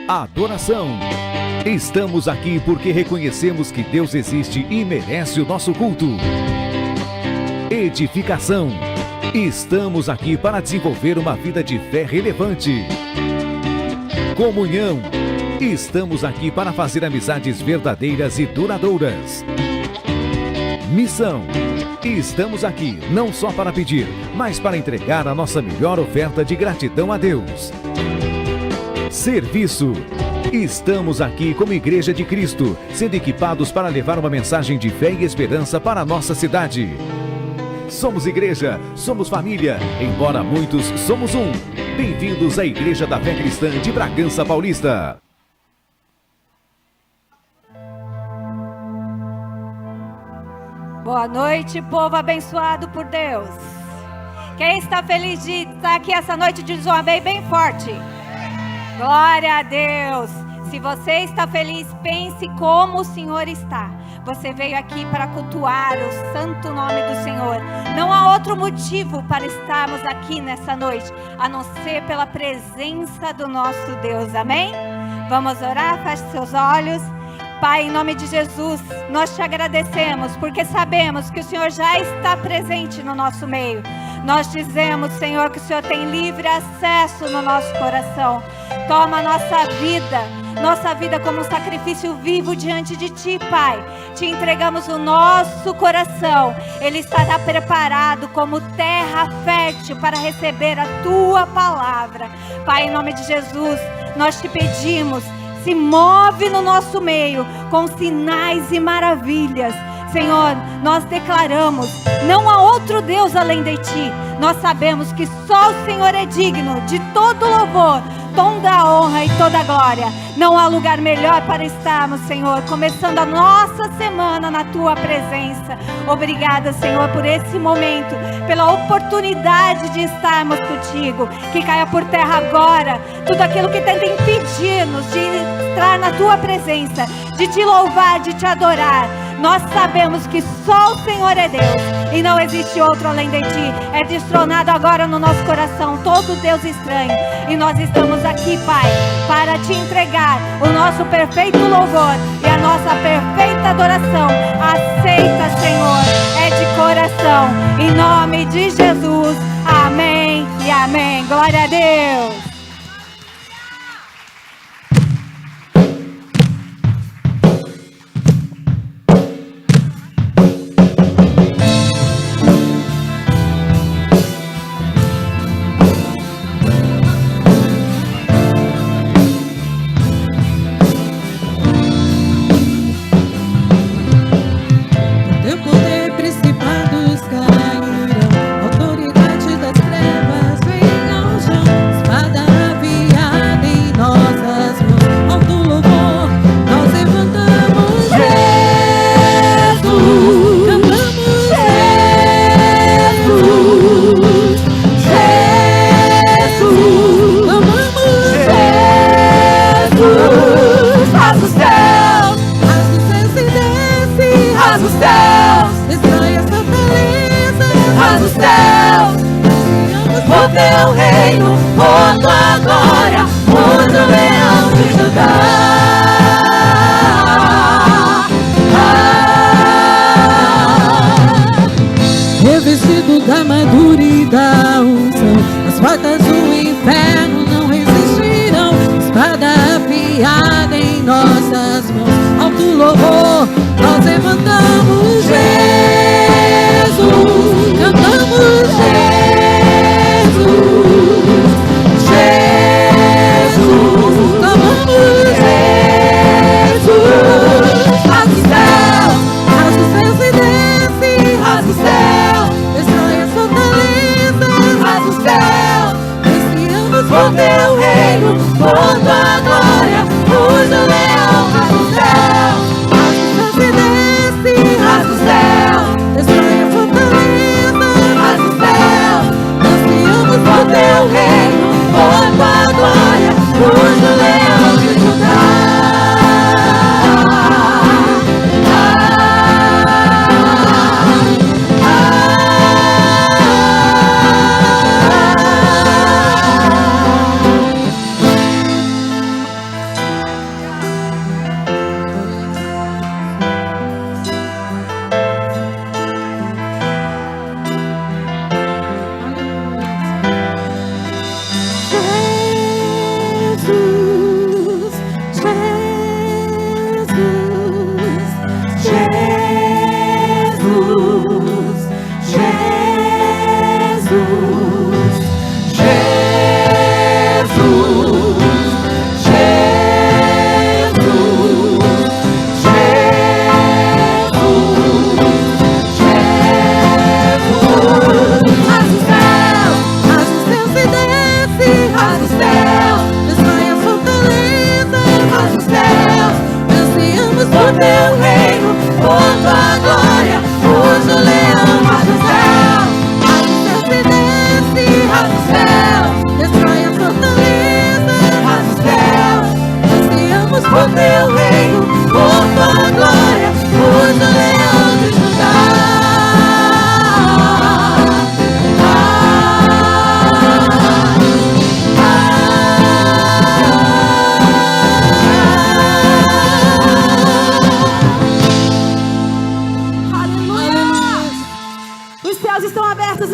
Adoração. Estamos aqui porque reconhecemos que Deus existe e merece o nosso culto. Edificação. Estamos aqui para desenvolver uma vida de fé relevante. Comunhão. Estamos aqui para fazer amizades verdadeiras e duradouras. Missão. Estamos aqui não só para pedir, mas para entregar a nossa melhor oferta de gratidão a Deus. Serviço. Estamos aqui como Igreja de Cristo, sendo equipados para levar uma mensagem de fé e esperança para a nossa cidade. Somos igreja, somos família, embora muitos somos um. Bem-vindos à Igreja da Fé Cristã de Bragança Paulista. Boa noite, povo abençoado por Deus. Quem está feliz de estar aqui essa noite, diz um amém bem forte. Glória a Deus. Se você está feliz, pense como o Senhor está. Você veio aqui para cultuar o santo nome do Senhor. Não há outro motivo para estarmos aqui nessa noite, a não ser pela presença do nosso Deus. Amém? Vamos orar? Feche seus olhos. Pai, em nome de Jesus, nós te agradecemos, porque sabemos que o Senhor já está presente no nosso meio. Nós dizemos, Senhor, que o Senhor tem livre acesso no nosso coração. Toma a nossa vida como um sacrifício vivo diante de Ti, Pai. Te entregamos o nosso coração. Ele estará preparado como terra fértil para receber a Tua palavra. Pai, em nome de Jesus, nós te pedimos, se move no nosso meio com sinais e maravilhas. Senhor, nós declaramos, não há outro Deus além de Ti. Nós sabemos que só o Senhor é digno de todo louvor, toda a honra e toda a glória. Não há lugar melhor para estarmos, Senhor, começando a nossa semana na Tua presença. Obrigada, Senhor, por esse momento, pela oportunidade de estarmos contigo. Que caia por terra agora tudo aquilo que tenta impedir-nos de entrar na Tua presença, de Te louvar, de Te adorar. Nós sabemos que só o Senhor é Deus e não existe outro além de Ti. É destronado agora no nosso coração todo Deus estranho. E nós estamos aqui, Pai, para Te entregar o nosso perfeito louvor e a nossa perfeita adoração. Aceita, Senhor, é de coração. Em nome de Jesus, amém e amém. Glória a Deus. Teu reino, pondo agora, o leão de Judá. Revestido da armadura e da unção, as portas do inferno não resistirão. Espada afiada em nossas mãos, alto louvor, nós levantamos Jesus, cantamos Jesus. O teu reino, pondo a glória, usa o leão, rasga o céu, se desce, rasga o céu. por teu reino, por tua glória, por o leão de Judá.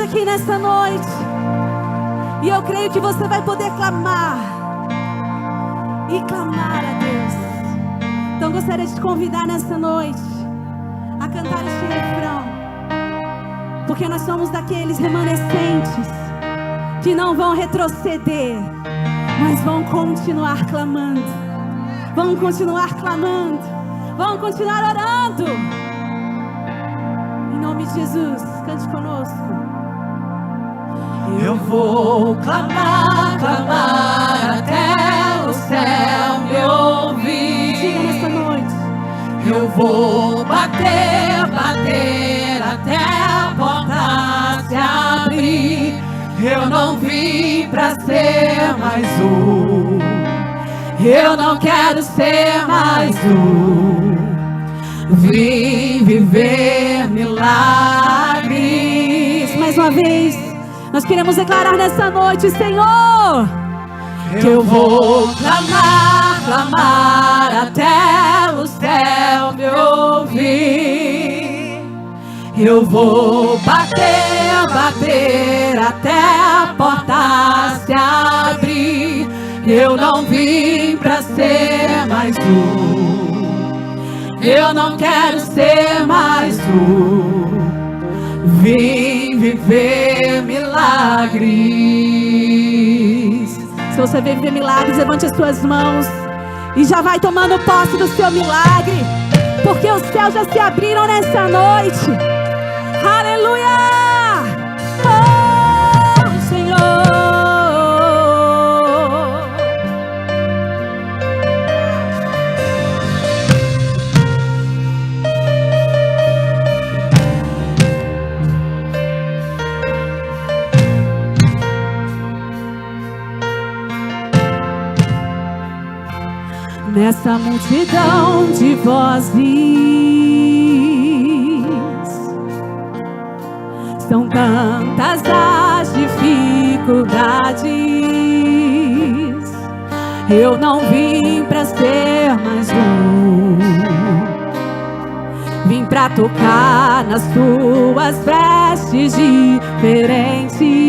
Aqui nessa noite, e eu creio que você vai poder clamar e clamar a Deus. Então gostaria de te convidar nessa noite a cantar este refrão, porque nós somos daqueles remanescentes que não vão retroceder, mas vão continuar clamando, vão continuar clamando, vão continuar orando. Em nome de Jesus, cante conosco. Eu vou clamar, clamar até o céu me ouvir. Diga nessa noite. Eu vou bater, bater até a porta se abrir. Eu não vim pra ser mais um. Eu não quero ser mais um. Vim viver milagres. Mais uma vez. Nós queremos declarar nessa noite, Senhor, que eu vou clamar, clamar até o céu me ouvir. Eu vou bater, bater até a porta se abrir. Eu não vim pra ser mais um. Eu não quero ser mais um. Vim viver milagres. Se você vem viver milagres, levante as suas mãos e já vai tomando posse do seu milagre, porque os céus já se abriram nessa noite. Aleluia! Oh, Senhor. Nessa multidão de vozes, são tantas as dificuldades. Eu não vim pra ser mais um. Vim pra tocar nas tuas vestes diferentes.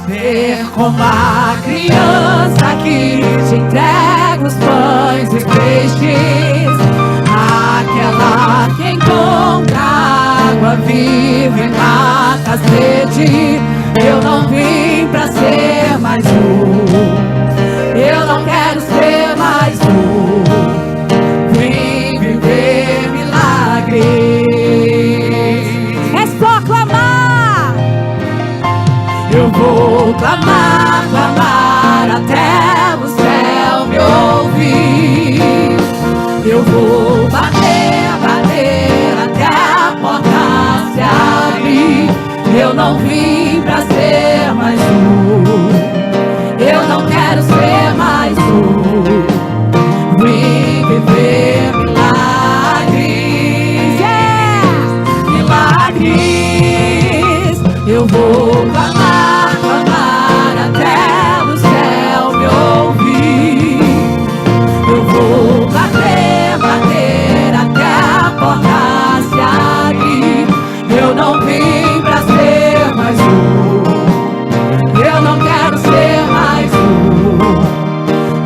Ser como a criança que te entrega os pães e peixes, aquela que encontra água viva e mata a sede. Eu não vim pra ser mais um. Eu não quero ser mais um. Vim viver milagres. É só clamar. Eu vou clamar, clamar até o céu me ouvir. Eu vou bater, bater até a porta se abrir. Eu não vim pra ser mais um. Eu não quero ser mais um. Vim viver milagres. Milagres. Eu vou clamar, clamar até o céu me ouvir. Eu vou bater, bater até a porta se abrir. Eu não vim pra ser mais um. Eu não quero ser mais um.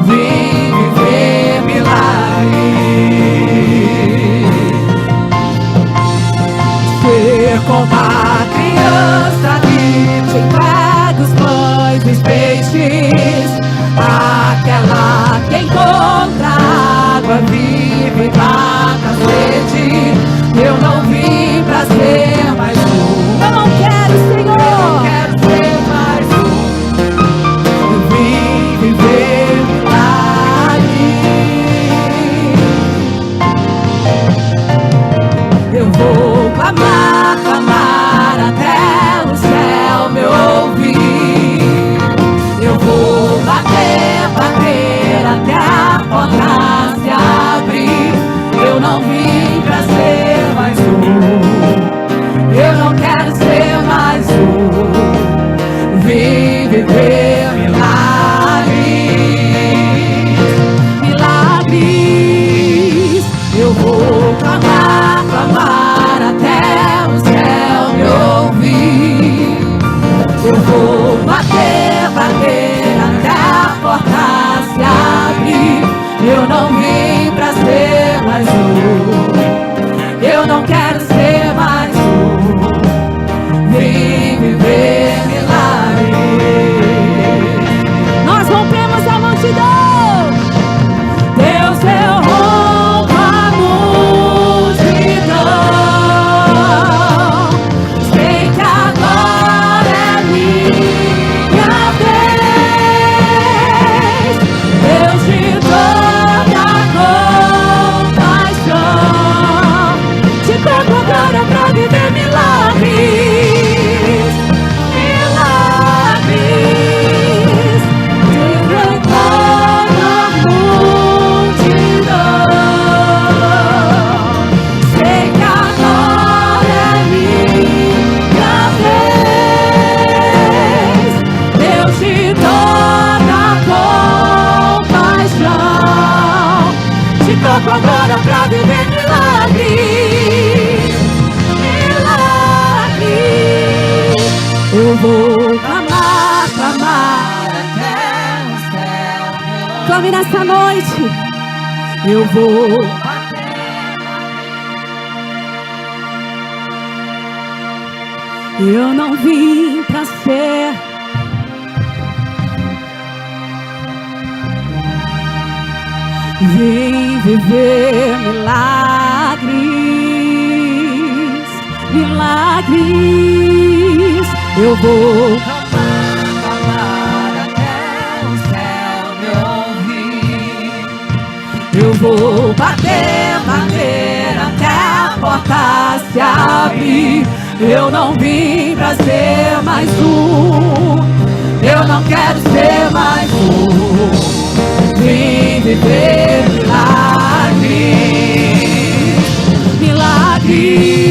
Vim viver milagres. Ser como a criança que te entrega os pães e os peixes, aquela que encontra água viva e mata a sede. Eu não vim pra ser mais um. Eu não quero, Senhor. Eu não quero ser mais um. Eu vim viver milagres. Eu vou clamar, clamar até o céu me ouvir. Eu vou invoco agora pra viver milagres. Milagres. Eu vou clamar, clamar até o céu. Clame nessa noite. Eu vou bater. Eu não vim pra ser vim viver milagres, milagres. Eu vou clamar até o céu me ouvir. Eu vou bater, bater até a porta se abrir. Eu não vim pra ser mais um. Eu não quero ser mais um. Vim viver milagres, milagres.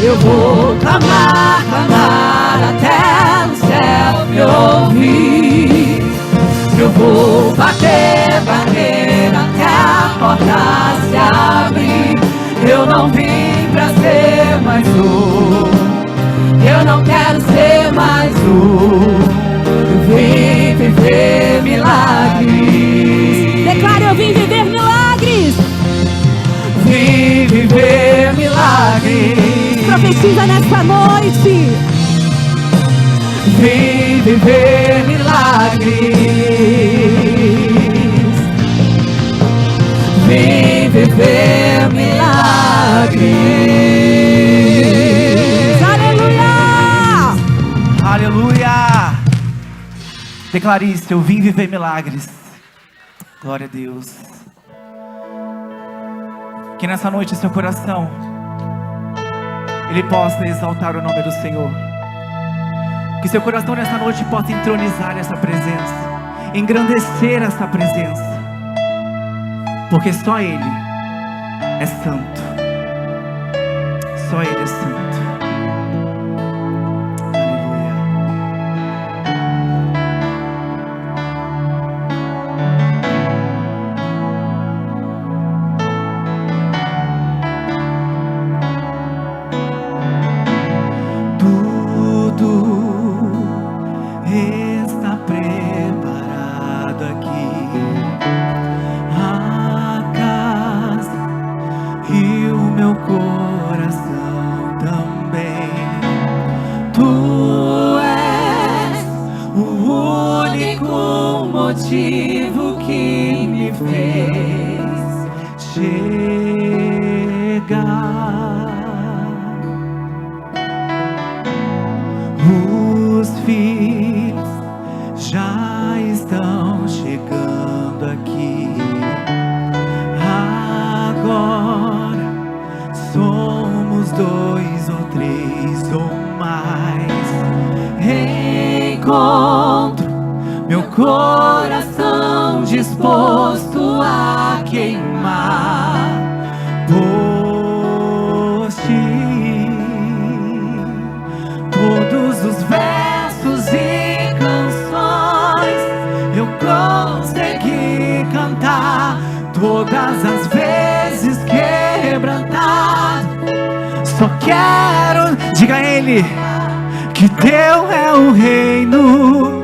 Eu vou clamar, clamar até o céu me ouvir. Eu vou bater, bater até a porta se abrir. Eu não vim pra ser mais um. Eu não quero ser mais um. Eu vim viver milagres. Declaro, eu vim viver milagres. Vim viver milagres. Profetiza nessa noite. Vim viver milagres. Vim viver milagres. Aleluia! Aleluia! Declare isso, eu vim viver milagres. Glória a Deus. Que nessa noite seu coração ele possa exaltar o nome do Senhor. Que seu coração nessa noite possa entronizar essa presença, engrandecer essa presença, porque só Ele é santo. Só Ele é santo. Motivo que me fez chegar. Os filhos já estão chegando aqui. Agora somos 2 ou 3 ou mais. Encontro meu coração disposto a queimar por ti. Todos os versos e canções eu consegui cantar, todas as vezes quebrantado. Só quero, diga a Ele, que Teu é o reino.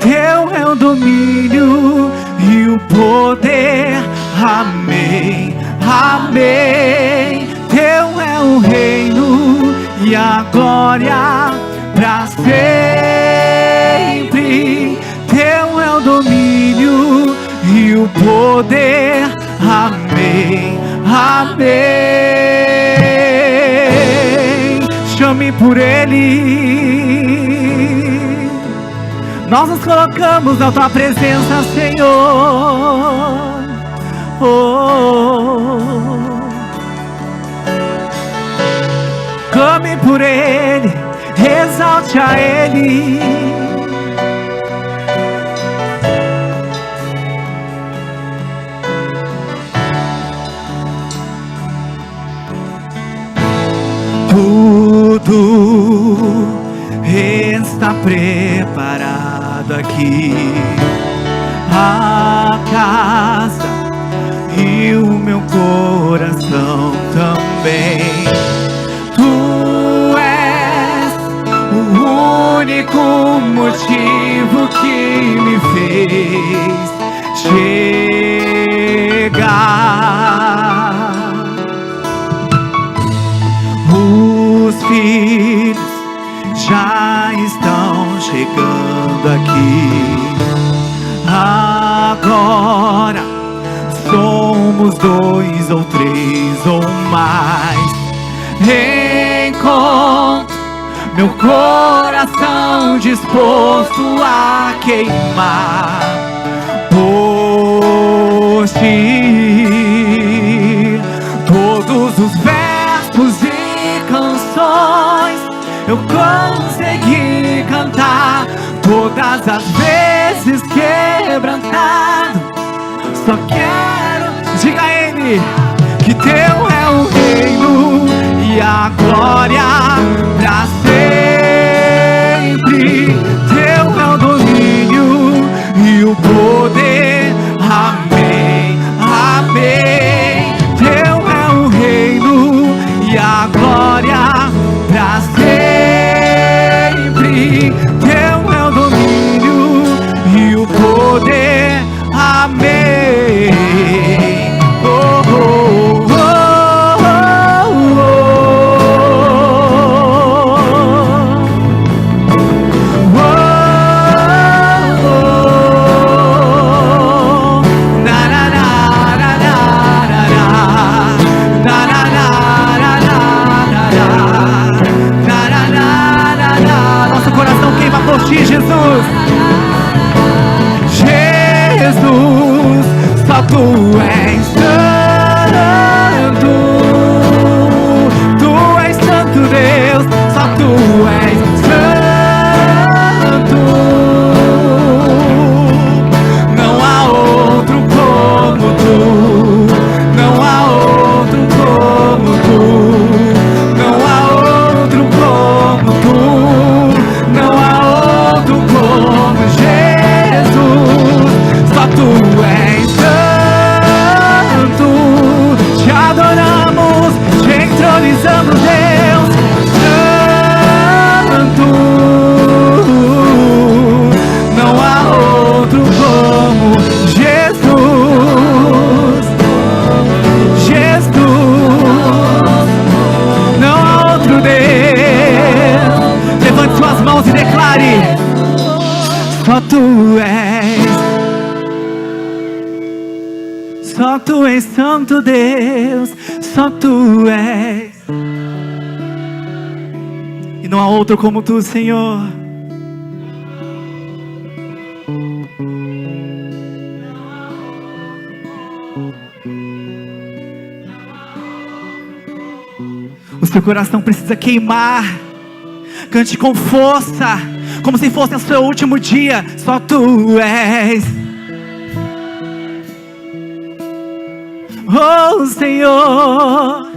Teu é o domínio e o poder. Amém, amém. Teu é o reino e a glória pra sempre. Teu é o domínio e o poder. Amém, amém. Chame por Ele. Nós nos colocamos na Tua presença, Senhor. Clame por Ele, exalte a Ele. Tudo está preparado aqui. A casa e o meu coração também. Tu és o único motivo que me fez chegar. Os filhos já estão chegando aqui. Agora somos 2 ou 3 ou mais. Encontro meu coração disposto a queimar por ti. Todos os versos e canções eu consegui cantar, todas as vezes quebrantado. Só quero, diga a ele, que teu é o reino e a glória pra sempre. Teu é o domínio e o poder. Amém, amém. Teu é o reino e a glória pra sempre. Teu é o domínio e o poder. Amém. Oh, oh, oh, oh, oh, oh, oh. Na na na na na na na na na na na na. Nosso coração queima por ti, Jesus. Jesus, só tu és santo. Tu és santo, Deus, só tu és santo. Não há outro como tu. Não há outro como tu. Não há outro como tu. Não há outro como Jesus. Só tu és santo, te adoramos, te entronizamos, Deus, santo. Não há outro como Jesus, Jesus. Não há outro Deus. Levante suas mãos e declare: só tu és. Só tu és santo, Deus, só tu és. E não há outro como tu, Senhor. O seu coração precisa queimar. Cante com força, como se fosse o seu último dia. Só tu és. Oh, Senhor.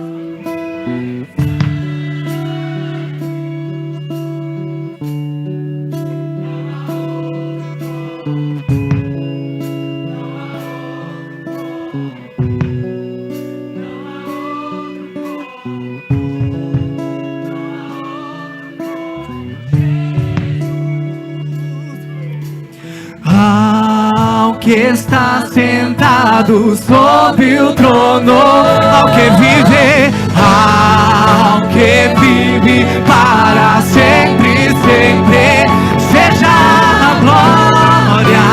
Ao que está sentado sobre o trono, ao que vive para sempre, sempre, seja a glória,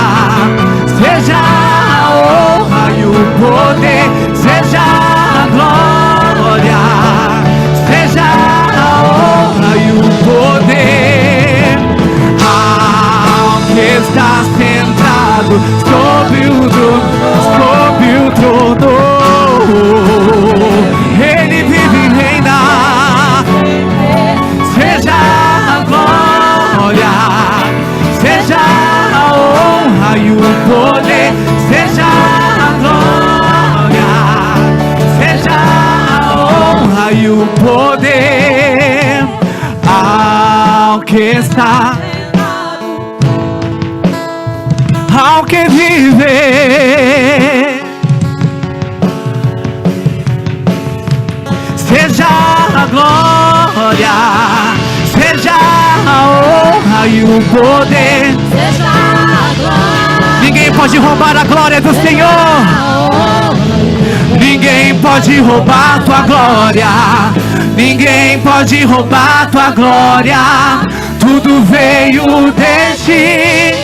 seja a honra e o poder, seja a glória, seja a honra e o poder, ao que está sentado sobre o trono, ele vive e reina. Seja a glória, seja a honra e o poder, seja a glória, seja a honra e o poder, ao que está ao que viver. Seja a glória, seja a honra e o poder. Seja a glória. Ninguém pode roubar a glória do Senhor. Ninguém pode roubar tua glória. Ninguém pode roubar tua glória. Tudo veio de ti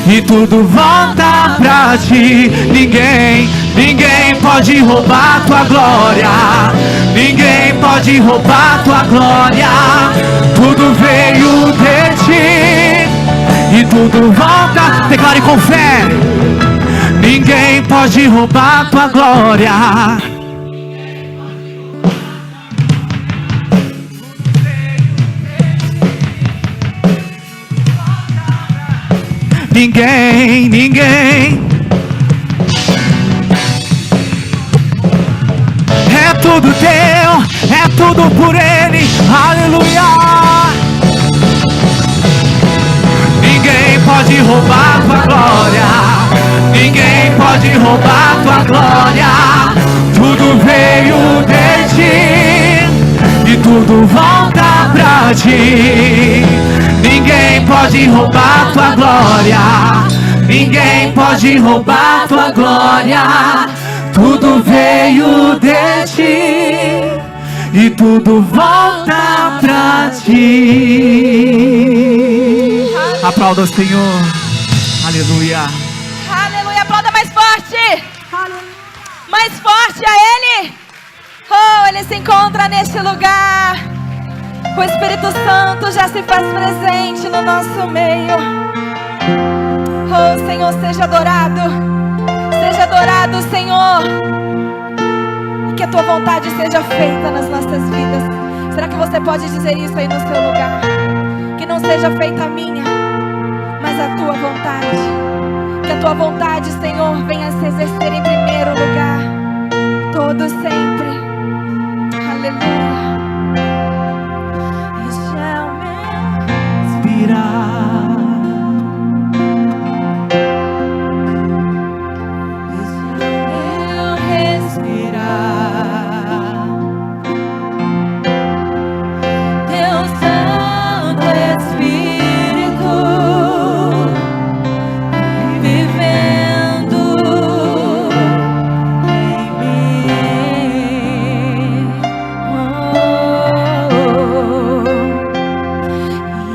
e tudo volta pra ti. Ninguém pode roubar tua glória. Ninguém pode roubar tua glória. Tudo veio de ti e tudo volta. Declare com fé. Ninguém pode roubar tua glória. Ninguém. É tudo teu, é tudo por Ele. Aleluia. Ninguém pode roubar tua glória. Ninguém pode roubar tua glória. Tudo veio de ti e tudo volta pra ti. Ninguém pode roubar tua glória. Ninguém pode roubar tua glória. Tudo veio de ti e tudo volta pra ti. Aplauda o Senhor. Aleluia. Aleluia, aplauda mais forte. Mais forte a Ele. Oh, Ele se encontra neste lugar. O Espírito Santo já se faz presente no nosso meio. Oh, Senhor, seja adorado. Seja adorado, Senhor. E que a Tua vontade seja feita nas nossas vidas. Será que você pode dizer isso aí no seu lugar? Que não seja feita a minha, mas a Tua vontade. Que a Tua vontade, Senhor, venha se exercer em primeiro lugar. Todo sempre. Aleluia.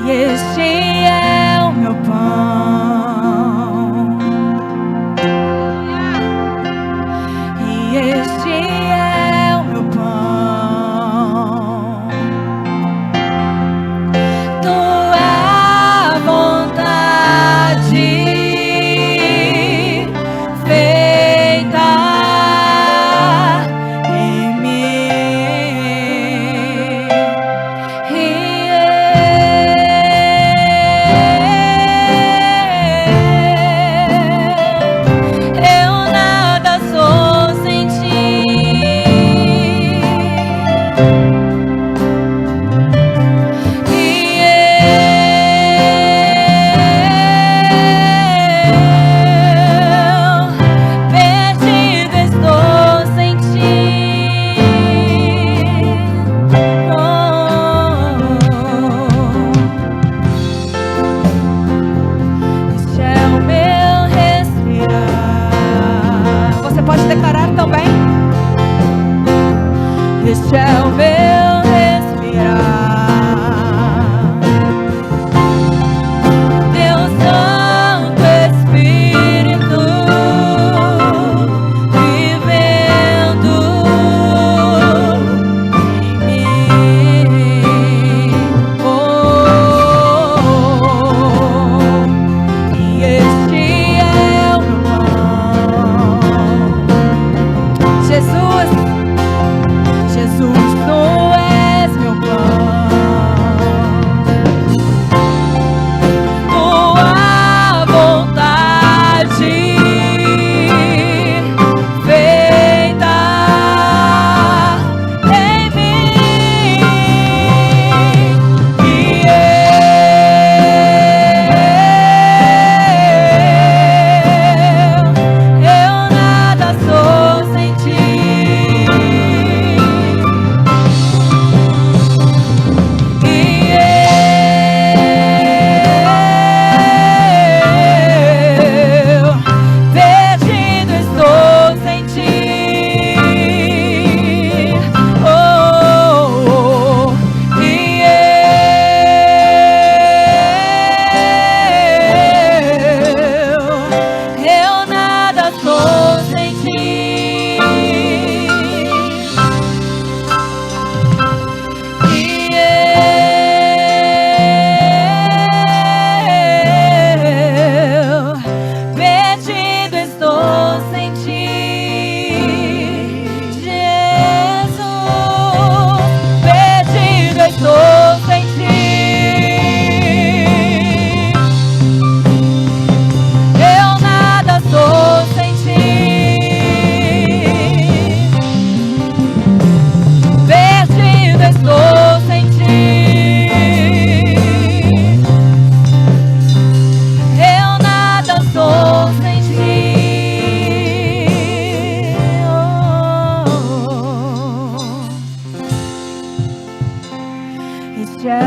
Este é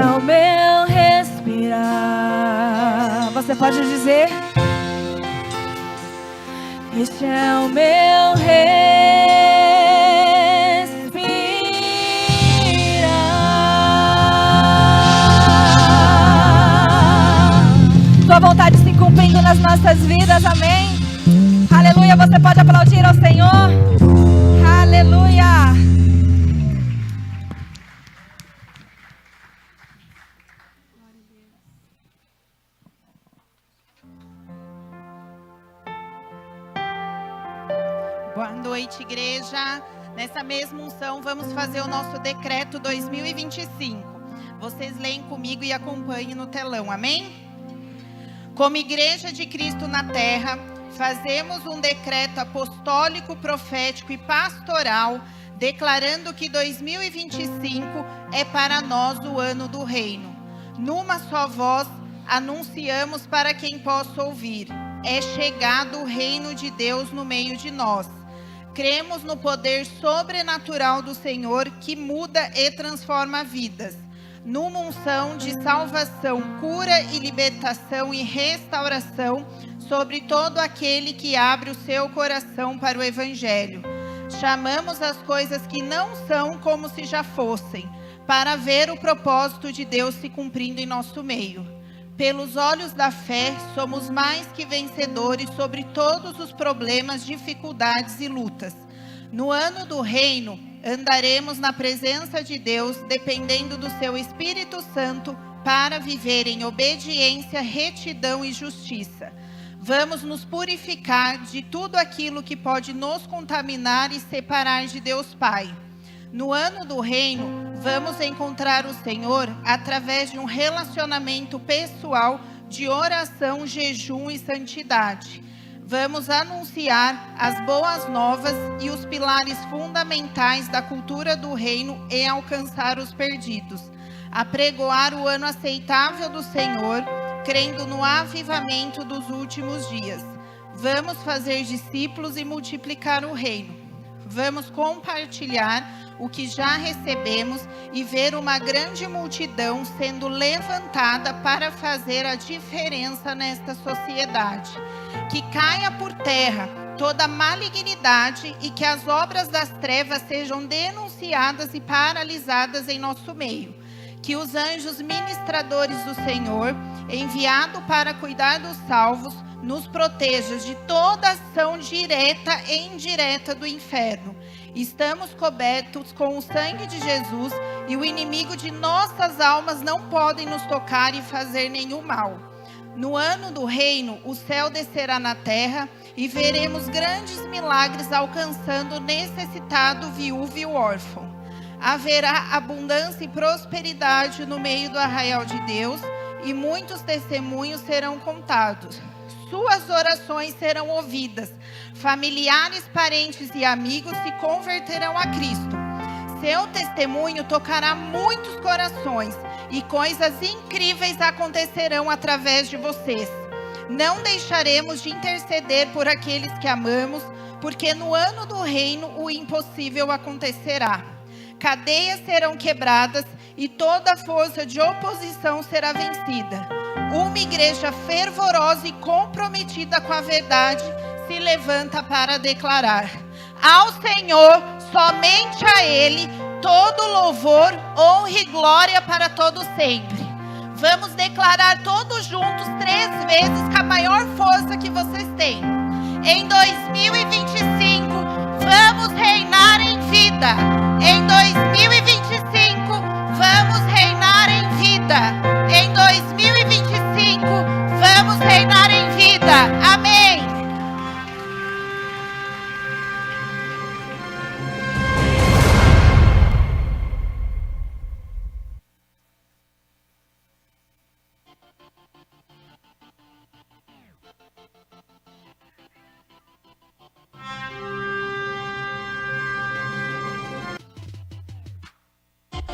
é o meu respirar. Você pode dizer: este é o meu respirar. Tua vontade se cumprindo nas nossas vidas, amém? Aleluia, você pode aplaudir ao Senhor? Aleluia. Boa noite, igreja. Nessa mesma unção, vamos fazer o nosso decreto 2025. Vocês leem comigo e acompanhem no telão, amém? Como igreja de Cristo na terra, fazemos um decreto apostólico, profético e pastoral, declarando que 2025 é para nós o ano do reino. Numa só voz, anunciamos para quem possa ouvir: é chegado o reino de Deus no meio de nós. Cremos no poder sobrenatural do Senhor que muda e transforma vidas. Numa unção de salvação, cura e libertação e restauração sobre todo aquele que abre o seu coração para o Evangelho. Chamamos as coisas que não são como se já fossem, para ver o propósito de Deus se cumprindo em nosso meio. Pelos olhos da fé, somos mais que vencedores sobre todos os problemas, dificuldades e lutas. No ano do reino, andaremos na presença de Deus, dependendo do seu Espírito Santo, para viver em obediência, retidão e justiça. Vamos nos purificar de tudo aquilo que pode nos contaminar e separar de Deus Pai. No ano do reino, vamos encontrar o Senhor através de um relacionamento pessoal de oração, jejum e santidade. Vamos anunciar as boas novas e os pilares fundamentais da cultura do reino e alcançar os perdidos. Apregoar o ano aceitável do Senhor, crendo no avivamento dos últimos dias. Vamos fazer discípulos e multiplicar o reino. Vamos compartilhar o que já recebemos e ver uma grande multidão sendo levantada para fazer a diferença nesta sociedade. Que caia por terra toda malignidade e que as obras das trevas sejam denunciadas e paralisadas em nosso meio. Que os anjos ministradores do Senhor, enviado para cuidar dos salvos, nos proteja de toda ação direta e indireta do inferno. Estamos cobertos com o sangue de Jesus e o inimigo de nossas almas não pode nos tocar e fazer nenhum mal. No ano do reino, o céu descerá na terra e veremos grandes milagres alcançando o necessitado, viúvo e o órfão. Haverá abundância e prosperidade no meio do arraial de Deus e muitos testemunhos serão contados. Suas orações serão ouvidas. Familiares, parentes e amigos se converterão a Cristo. Seu testemunho tocará muitos corações e coisas incríveis acontecerão através de vocês. Não deixaremos de interceder por aqueles que amamos, porque no ano do reino o impossível acontecerá. Cadeias serão quebradas e toda força de oposição será vencida. Uma igreja fervorosa e comprometida com a verdade se levanta para declarar: ao Senhor, somente a Ele, todo louvor, honra e glória para todo sempre. Vamos declarar todos juntos 3 vezes com a maior força que vocês têm. Em 2025, vamos reinar em vida. Em 2025, vamos reinar em vida. Em 2025, vamos reinar em vida. Amém.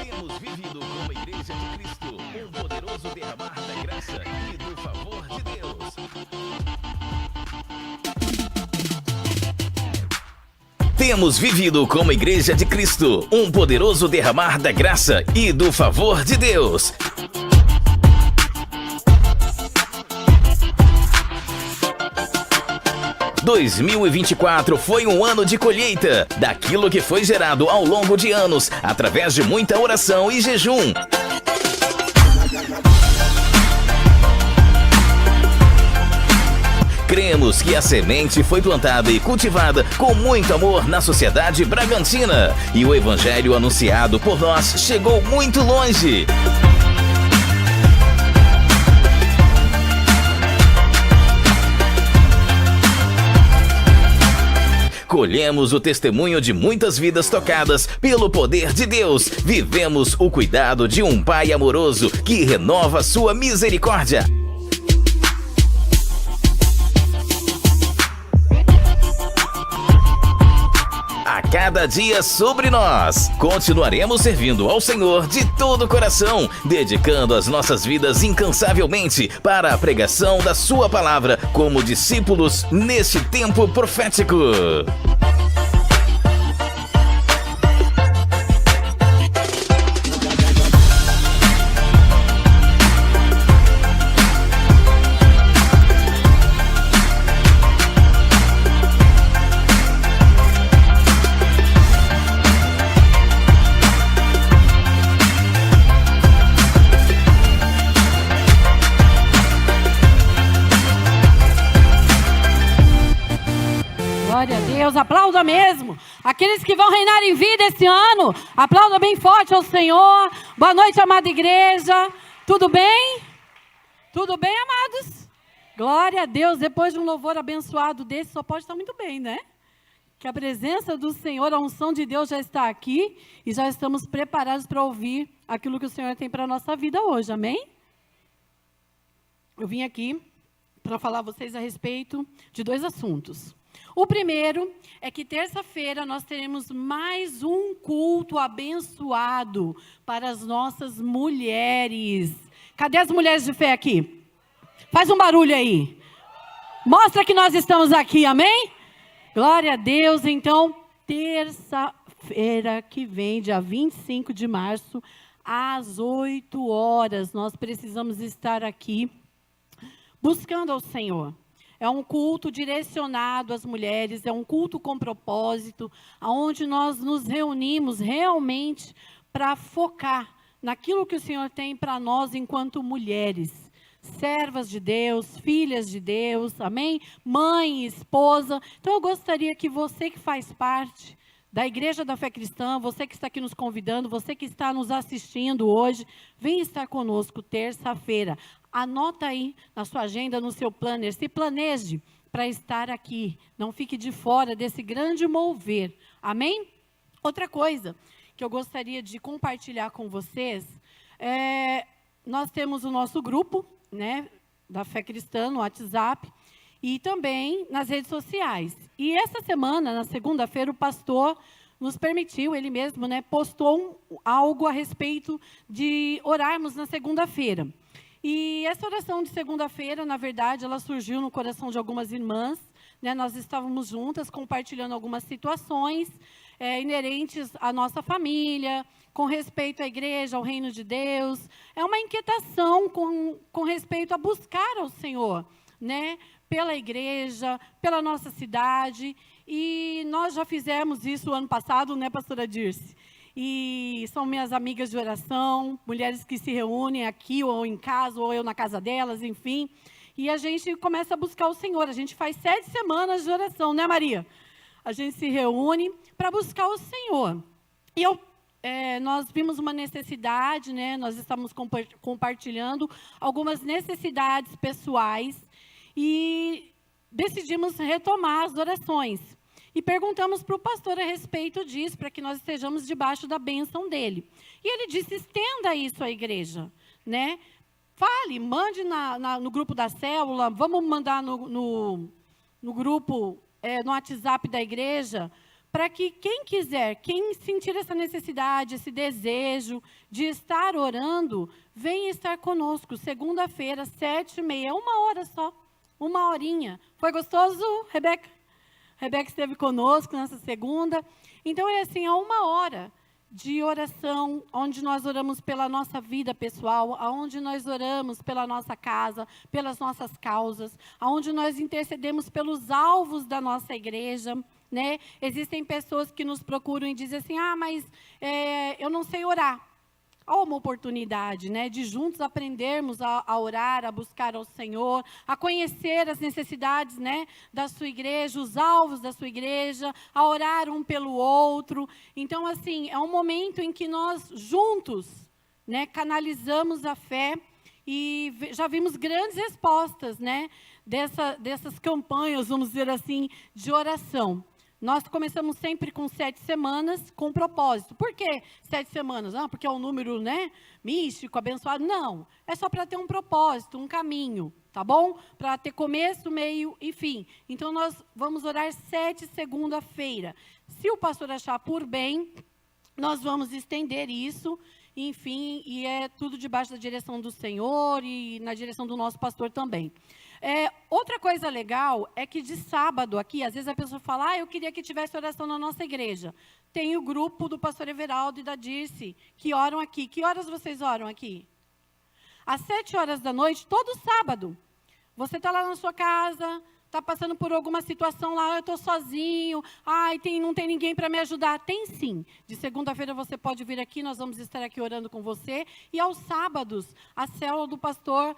Temos vivido como Igreja de Cristo, um poderoso derramar da graça e do favor de Deus. Temos vivido como Igreja de Cristo, um poderoso derramar da graça e do favor de Deus. 2024 foi um ano de colheita daquilo que foi gerado ao longo de anos, através de muita oração e jejum. Cremos que a semente foi plantada e cultivada com muito amor na sociedade bragantina e o evangelho anunciado por nós chegou muito longe. Colhemos o testemunho de muitas vidas tocadas pelo poder de Deus. Vivemos o cuidado de um Pai amoroso que renova sua misericórdia. A cada dia sobre nós, continuaremos servindo ao Senhor de todo o coração, dedicando as nossas vidas incansavelmente para a pregação da sua palavra como discípulos neste tempo profético. Glória a Deus, aplauda mesmo. Aqueles que vão reinar em vida esse ano, aplauda bem forte ao Senhor. Boa noite, amada igreja. Tudo bem? Tudo bem, amados? Glória a Deus, depois de um louvor abençoado desse, só pode estar muito bem, né? Que a presença do Senhor, a unção de Deus já está aqui e já estamos preparados para ouvir aquilo que o Senhor tem para a nossa vida hoje, amém? Eu vim aqui para falar a vocês a respeito de 2 assuntos. O primeiro é que terça-feira nós teremos mais um culto abençoado para as nossas mulheres. Cadê as mulheres de fé aqui? Faz um barulho aí. Mostra que nós estamos aqui, amém? Glória a Deus. Então, terça-feira que vem, dia 25 de março, às 8 horas, nós precisamos estar aqui buscando ao Senhor. É um culto direcionado às mulheres, é um culto com propósito, onde nós nos reunimos realmente para focar naquilo que o Senhor tem para nós enquanto mulheres, servas de Deus, filhas de Deus, amém? Mãe, esposa. Então eu gostaria que você que faz parte da Igreja da Fé Cristã, você que está aqui nos convidando, você que está nos assistindo hoje, venha estar conosco terça-feira. Anota aí na sua agenda, no seu planner, se planeje para estar aqui. Não fique de fora desse grande mover. Amém? Outra coisa que eu gostaria de compartilhar com vocês, nós temos o nosso grupo, né, da Fé Cristã no WhatsApp e também nas redes sociais. E essa semana, na segunda-feira, o pastor nos permitiu, ele mesmo, né, postou algo a respeito de orarmos na segunda-feira. E essa oração de segunda-feira, na verdade, ela surgiu no coração de algumas irmãs, né? Nós estávamos juntas compartilhando algumas situações inerentes à nossa família, com respeito à igreja, ao reino de Deus. É uma inquietação com respeito a buscar ao Senhor, né? Pela igreja, pela nossa cidade. E nós já fizemos isso ano passado, né, pastora Dirce? E são minhas amigas de oração, mulheres que se reúnem aqui ou em casa, ou eu na casa delas, enfim. E a gente começa a buscar o Senhor. A gente faz 7 semanas de oração, né, Maria? A gente se reúne para buscar o Senhor. E nós vimos uma necessidade, né? Nós estamos compartilhando algumas necessidades pessoais e decidimos retomar as orações. E perguntamos para o pastor a respeito disso, para que nós estejamos debaixo da bênção dele. E ele disse, estenda isso à igreja, né? Fale, mande no grupo da célula, vamos mandar no grupo, no WhatsApp da igreja, para que quem quiser, quem sentir essa necessidade, esse desejo de estar orando, venha estar conosco, segunda-feira, 7h30, 1 hora só, 1 horinha. Foi gostoso, Rebeca? Rebeca esteve conosco nessa segunda. Então, é assim, há 1 hora de oração, onde nós oramos pela nossa vida pessoal, onde nós oramos pela nossa casa, pelas nossas causas, onde nós intercedemos pelos alvos da nossa igreja, né? Existem pessoas que nos procuram e dizem assim, mas eu não sei orar. Há uma oportunidade, né, de juntos aprendermos a orar, a buscar ao Senhor, a conhecer as necessidades, né, da sua igreja, os alvos da sua igreja, a orar um pelo outro. Então, assim, é um momento em que nós juntos, né, canalizamos a fé e já vimos grandes respostas, né, dessas campanhas, vamos dizer assim, de oração. Nós começamos sempre com 7 semanas, com propósito. Por que 7 semanas? Porque é um número, né, místico, abençoado. Não, é só para ter um propósito, um caminho, tá bom? Para ter começo, meio e fim. Então, nós vamos orar 7 segunda-feira. Se o pastor achar por bem, nós vamos estender isso, enfim, e é tudo debaixo da direção do Senhor e na direção do nosso pastor também. Outra coisa legal é que de sábado aqui, às vezes a pessoa fala, eu queria que tivesse oração na nossa igreja. Tem o grupo do pastor Everaldo e da Dirce, que oram aqui. Que horas vocês oram aqui? Às 7 horas da noite, todo sábado. Você está lá na sua casa, está passando por alguma situação lá, eu estou sozinho, não tem ninguém para me ajudar. Tem sim. De segunda-feira você pode vir aqui, nós vamos estar aqui orando com você. E aos sábados, a célula do pastor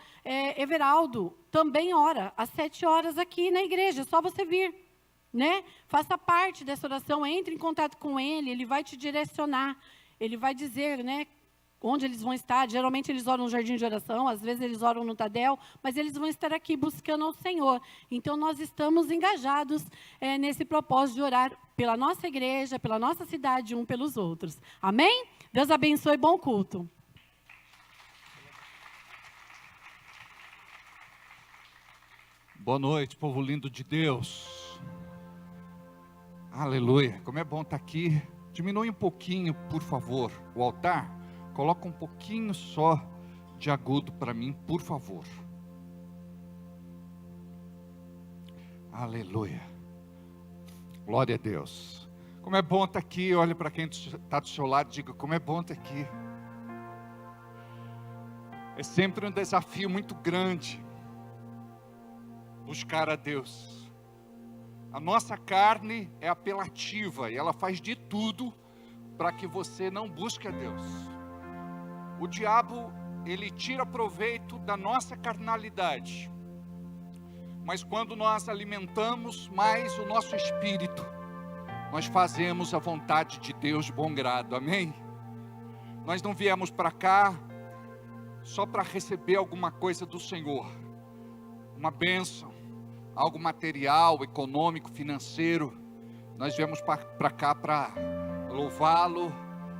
Everaldo também ora, às 7 horas aqui na igreja, é só você vir, né? Faça parte dessa oração, entre em contato com ele vai te direcionar, ele vai dizer, né, onde eles vão estar. Geralmente eles oram no jardim de oração, às vezes eles oram no Tadel, mas eles vão estar aqui buscando ao Senhor. Então nós estamos engajados nesse propósito de orar pela nossa igreja, pela nossa cidade, um pelos outros. Amém? Deus abençoe, bom culto. Boa noite, povo lindo de Deus. Aleluia, como é bom estar aqui. Diminui um pouquinho, por favor, o altar. Coloca um pouquinho só de agudo para mim, por favor. Aleluia. Glória a Deus. Como é bom estar aqui. Olha para quem está do seu lado e diga, como é bom estar aqui. É sempre um desafio muito grande buscar a Deus. A nossa carne é apelativa e ela faz de tudo para que você não busque a Deus. O diabo, ele tira proveito da nossa carnalidade. Mas quando nós alimentamos mais o nosso espírito, nós fazemos a vontade de Deus de bom grado, amém? Nós não viemos para cá só para receber alguma coisa do Senhor, uma bênção, algo material, econômico, financeiro. Nós viemos para cá para louvá-lo,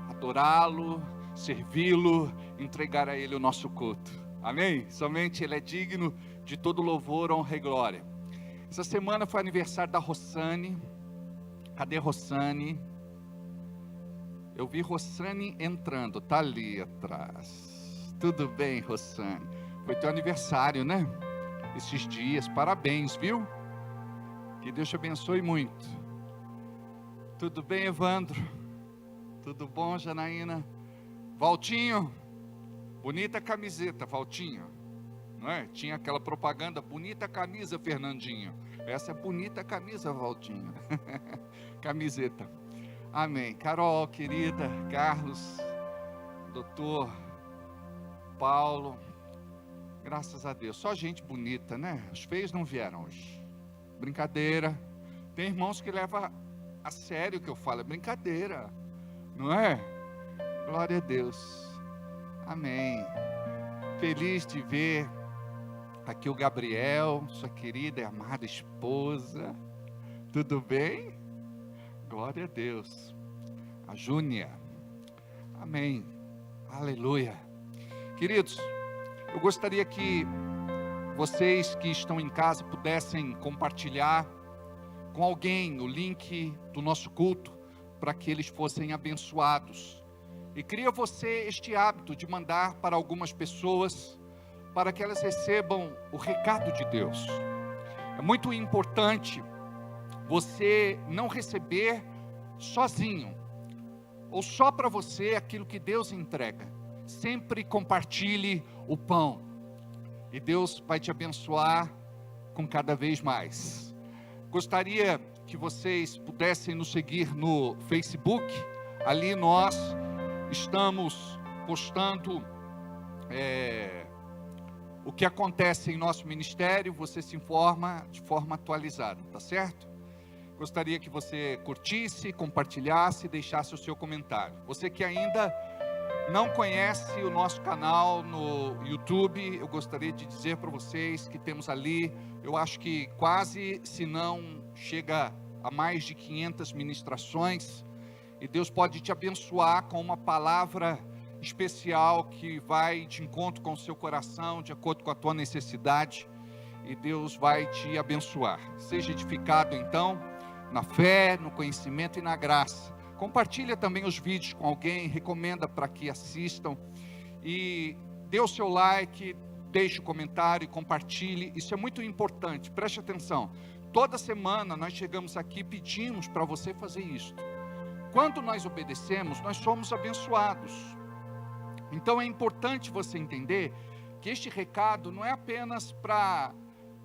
adorá-lo, servi-lo, entregar a Ele o nosso culto, amém? Somente Ele é digno de todo louvor, honra e glória. Essa semana foi aniversário da Rossane. Cadê Rossane? Eu vi Rossane entrando, tá ali atrás. Tudo bem, Rossane? Foi teu aniversário, né? Esses dias, parabéns, viu? Que Deus te abençoe muito. Tudo bem, Evandro? Tudo bom, Janaína? Valtinho, bonita camiseta, Valtinho, não é? Tinha aquela propaganda, bonita camisa, Fernandinho. Essa é bonita camisa, Valtinho. Camiseta. Amém. Carol, querida, Carlos, doutor Paulo, graças a Deus. Só gente bonita, né? Os feios não vieram hoje. Brincadeira. Tem irmãos que levam a sério o que eu falo, é brincadeira, não é? Glória a Deus, amém. Feliz de ver aqui o Gabriel, sua querida e amada esposa. Tudo bem? Glória a Deus. A Júnia, amém, aleluia. Queridos, eu gostaria que vocês que estão em casa pudessem compartilhar com alguém o link do nosso culto, para que eles fossem abençoados. E cria você este hábito de mandar para algumas pessoas, para que elas recebam o recado de Deus. É muito importante você não receber sozinho, ou só para você aquilo que Deus entrega. Sempre compartilhe o pão. E Deus vai te abençoar com cada vez mais. Gostaria que vocês pudessem nos seguir no Facebook. Ali nós estamos postando o que acontece em nosso ministério. Você se informa de forma atualizada, tá certo? Gostaria que você curtisse, compartilhasse, deixasse o seu comentário. Você que ainda não conhece o nosso canal no YouTube, eu gostaria de dizer para vocês que temos ali, eu acho que quase, se não chega a mais de 500 ministrações, e Deus pode te abençoar com uma palavra especial que vai de encontro com o seu coração, de acordo com a tua necessidade, e Deus vai te abençoar. Seja edificado então, na fé, no conhecimento e na graça. Compartilha também os vídeos com alguém, recomenda para que assistam, e dê o seu like, deixe o comentário e compartilhe. Isso é muito importante, preste atenção. Toda semana nós chegamos aqui e pedimos para você fazer isso. Quando nós obedecemos, nós somos abençoados. Então é importante você entender que este recado não é apenas para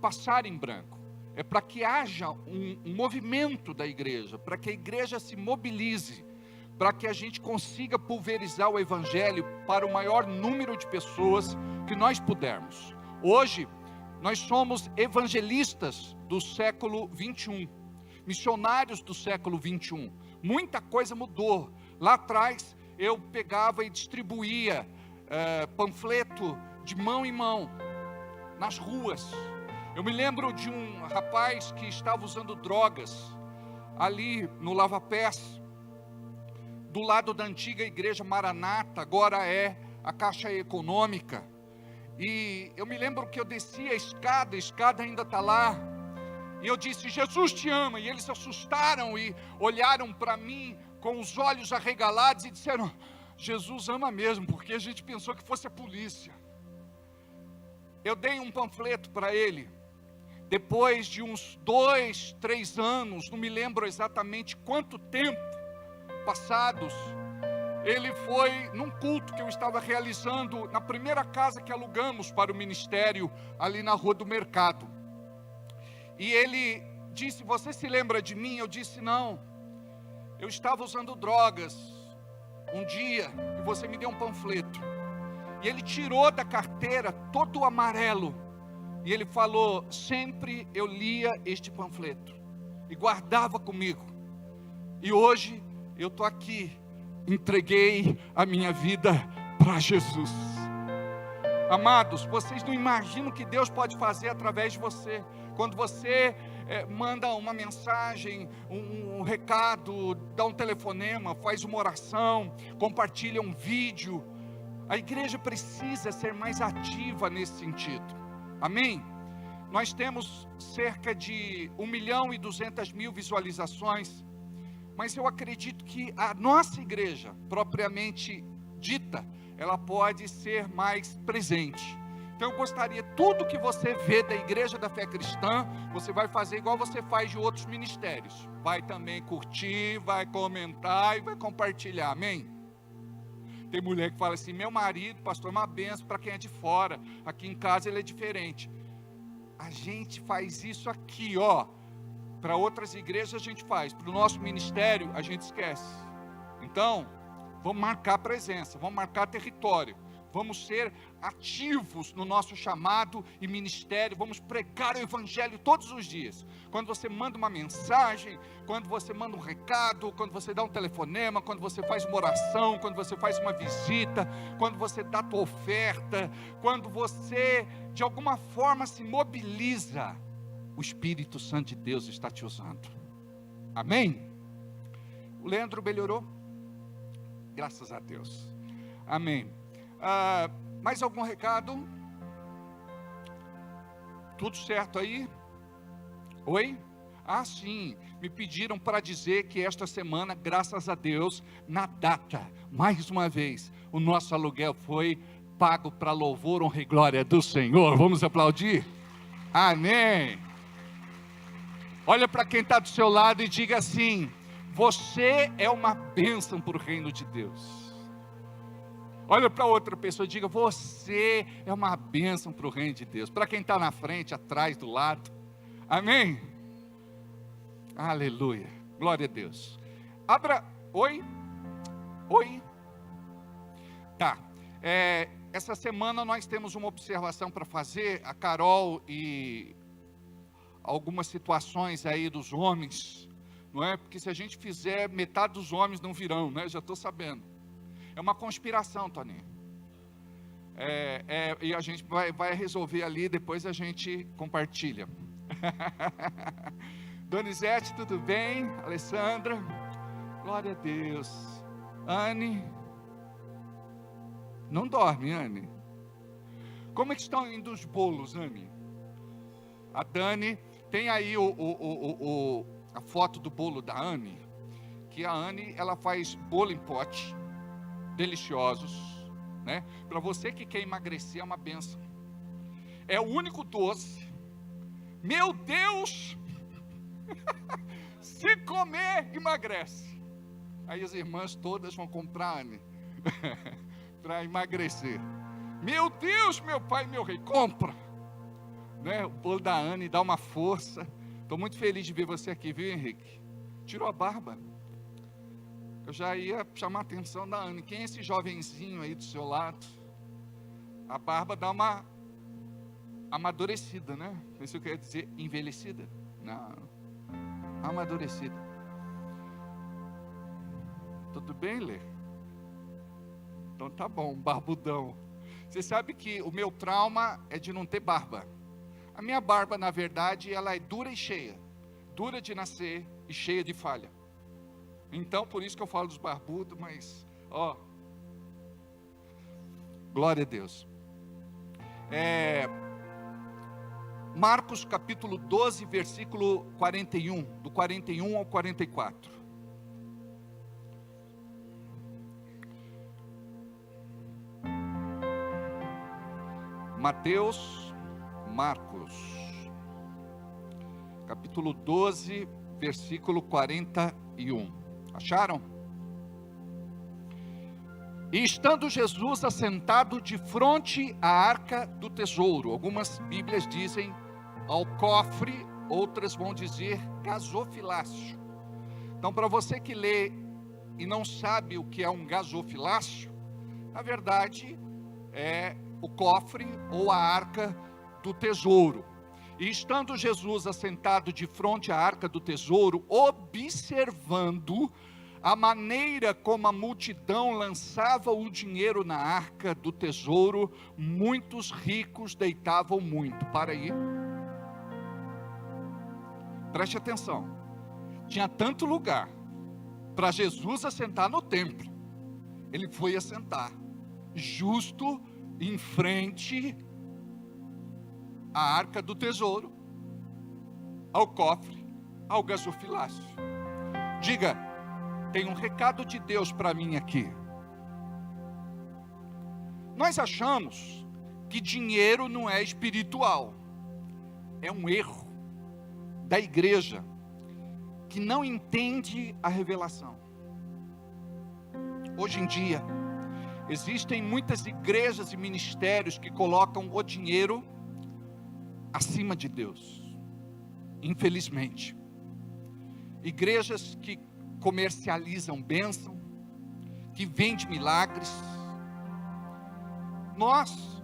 passar em branco. É para que haja um movimento da igreja, para que a igreja se mobilize, para que a gente consiga pulverizar o evangelho para o maior número de pessoas que nós pudermos. Hoje, nós somos evangelistas do século 21, missionários do século 21. Muita coisa mudou. Lá atrás, eu pegava e distribuía panfleto de mão em mão, nas ruas. Eu me lembro de um rapaz que estava usando drogas ali no Lava Pés, do lado da antiga igreja Maranata, agora é a Caixa Econômica. E eu me lembro que eu desci a escada ainda está lá, e eu disse: Jesus te ama. E eles se assustaram e olharam para mim com os olhos arregalados e disseram: Jesus ama mesmo, porque a gente pensou que fosse a polícia. Eu dei um panfleto para ele. Depois de uns 2, 3 anos, não me lembro exatamente quanto tempo passados, ele foi num culto que eu estava realizando na primeira casa que alugamos para o ministério, ali na Rua do Mercado. E ele disse: você se lembra de mim? Eu disse: não, eu estava usando drogas um dia e você me deu um panfleto. E ele tirou da carteira todo o amarelo. E ele falou: sempre eu lia este panfleto e guardava comigo. E hoje eu estou aqui, entreguei a minha vida para Jesus. Amados, vocês não imaginam o que Deus pode fazer através de você. Quando você manda uma mensagem, um recado, dá um telefonema, faz uma oração, compartilha um vídeo. A igreja precisa ser mais ativa nesse sentido. Amém? Nós temos cerca de 1.200.000 visualizações, mas eu acredito que a nossa igreja, propriamente dita, ela pode ser mais presente. Então eu gostaria, tudo que você vê da Igreja da Fé Cristã, você vai fazer igual você faz de outros ministérios. Vai também curtir, vai comentar e vai compartilhar, amém? Tem mulher que fala assim: meu marido, pastor, é uma benção para quem é de fora, aqui em casa ele é diferente. A gente faz isso aqui, ó. Para outras igrejas a gente faz, para o nosso ministério a gente esquece. Então, vamos marcar presença, vamos marcar território, vamos ser ativos no nosso chamado e ministério, vamos pregar o evangelho todos os dias. Quando você manda uma mensagem, quando você manda um recado, quando você dá um telefonema, quando você faz uma oração, quando você faz uma visita, quando você dá a tua oferta, quando você de alguma forma se mobiliza, o Espírito Santo de Deus está te usando. Amém? O Leandro melhorou? Graças a Deus. Amém. Mais algum recado? Tudo certo aí? Oi? Ah, sim, me pediram para dizer que esta semana, graças a Deus, na data, mais uma vez, o nosso aluguel foi pago para louvor, honra e glória do Senhor. Vamos aplaudir? Amém. Olha para quem está do seu lado e diga assim: Você é uma bênção para o reino de Deus. Olha para outra pessoa e diga: você é uma bênção para o reino de Deus. Para quem está na frente, atrás, do lado. Amém? Aleluia. Glória a Deus. Abra. Oi? Oi? Tá. Essa semana nós temos uma observação para fazer. A Carol e algumas situações aí dos homens. Não é? Porque se a gente fizer, metade dos homens não virão, né? Já estou sabendo. É uma conspiração, Toninho. E a gente vai resolver ali, depois a gente compartilha. Donizete, tudo bem? Alessandra, glória a Deus. Anne, não dorme, Anne? Como é que estão indo os bolos, Anne? A Dani, tem aí a foto do bolo da Anne, que a Anne, ela faz bolo em pote, deliciosos, né? Para você que quer emagrecer, é uma benção. É o único doce, meu Deus, se comer, emagrece. Aí as irmãs todas vão comprar, Anne, para emagrecer. Meu Deus, meu pai, meu rei, compra, né? O bolo da Anne dá uma força. Estou muito feliz de ver você aqui, viu, Henrique? Tirou a barba. Eu já ia chamar a atenção da Anne. Quem é esse jovenzinho aí do seu lado? A barba dá uma amadurecida, né? Isso quer dizer envelhecida? Não, amadurecida. Tudo bem, Lê? Então tá bom, barbudão. Você sabe que o meu trauma é de não ter barba. A minha barba, na verdade, ela é dura e cheia. Dura de nascer e cheia de falha. Então, por isso que eu falo dos barbudos, mas, ó, glória a Deus. Marcos capítulo 12, versículo 41, do 41 ao 44. Marcos, capítulo 12, versículo 41. Acharam? E estando Jesus assentado de frente à arca do tesouro, algumas Bíblias dizem ao cofre, outras vão dizer gasofilácio. Então, para você que lê e não sabe o que é um gasofilácio, na verdade é o cofre ou a arca do tesouro. E estando Jesus assentado de frente à arca do tesouro, observando a maneira como a multidão lançava o dinheiro na arca do tesouro, muitos ricos deitavam muito. Para aí. Preste atenção. Tinha tanto lugar para Jesus assentar no templo. Ele foi assentar justo em frente à arca do tesouro, ao cofre, ao gasofilácio. Diga: tem um recado de Deus para mim aqui. Nós achamos que dinheiro não é espiritual. É um erro da igreja que não entende a revelação. Hoje em dia, existem muitas igrejas e ministérios que colocam o dinheiro acima de Deus. Infelizmente. Igrejas que comercializam bênção, que vendem milagres. Nós,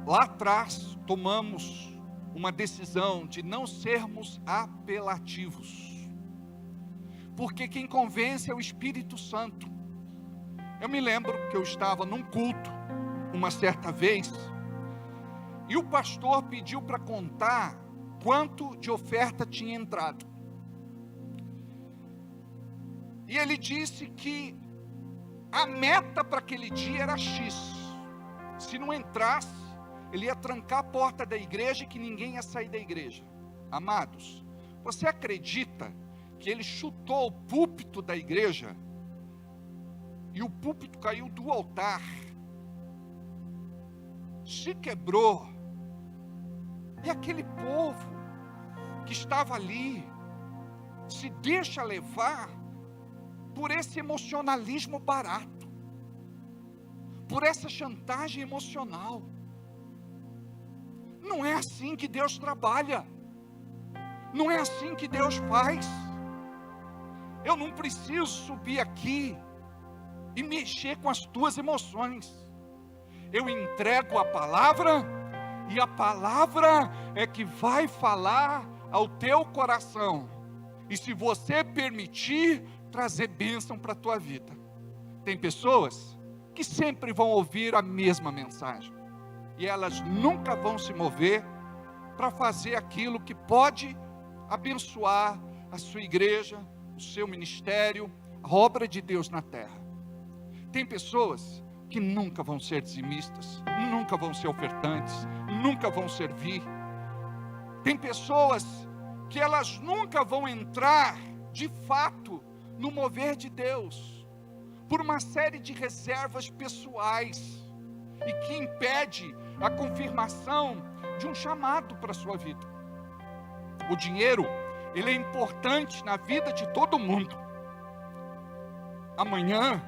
lá atrás, tomamos uma decisão de não sermos apelativos. Porque quem convence é o Espírito Santo. Eu me lembro que eu estava num culto, uma certa vez, e o pastor pediu para contar quanto de oferta tinha entrado. E ele disse que a meta para aquele dia era X. Se não entrasse, ele ia trancar a porta da igreja e que ninguém ia sair da igreja. Amados, você acredita que ele chutou o púlpito da igreja? E o púlpito caiu do altar, se quebrou, e aquele povo que estava ali, se deixa levar por esse emocionalismo barato, por essa chantagem emocional. Não é assim que Deus trabalha. Não é assim que Deus faz. Eu não preciso subir aqui e mexer com as tuas emoções. Eu entrego a palavra, e a palavra é que vai falar ao teu coração. E se você permitir, trazer bênção para a tua vida. Tem pessoas que sempre vão ouvir a mesma mensagem, e elas nunca vão se mover para fazer aquilo que pode abençoar a sua igreja, o seu ministério, a obra de Deus na terra. Tem pessoas que nunca vão ser dizimistas, nunca vão ser ofertantes, nunca vão servir. Tem pessoas que elas nunca vão entrar de fato no mover de Deus, por uma série de reservas pessoais, e que impede a confirmação de um chamado para a sua vida. O dinheiro, ele é importante na vida de todo mundo. Amanhã,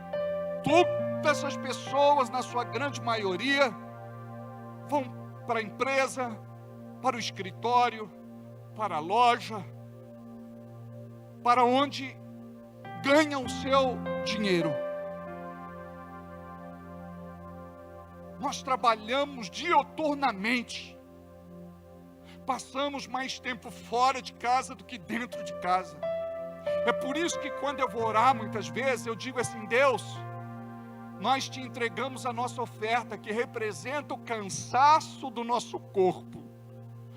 todas as pessoas, na sua grande maioria, vão para a empresa, para o escritório, para a loja, para onde ganham o seu dinheiro. Nós trabalhamos dioturnamente, passamos mais tempo fora de casa do que dentro de casa. É por isso que quando eu vou orar, muitas vezes, eu digo assim: Deus, nós te entregamos a nossa oferta, que representa o cansaço do nosso corpo,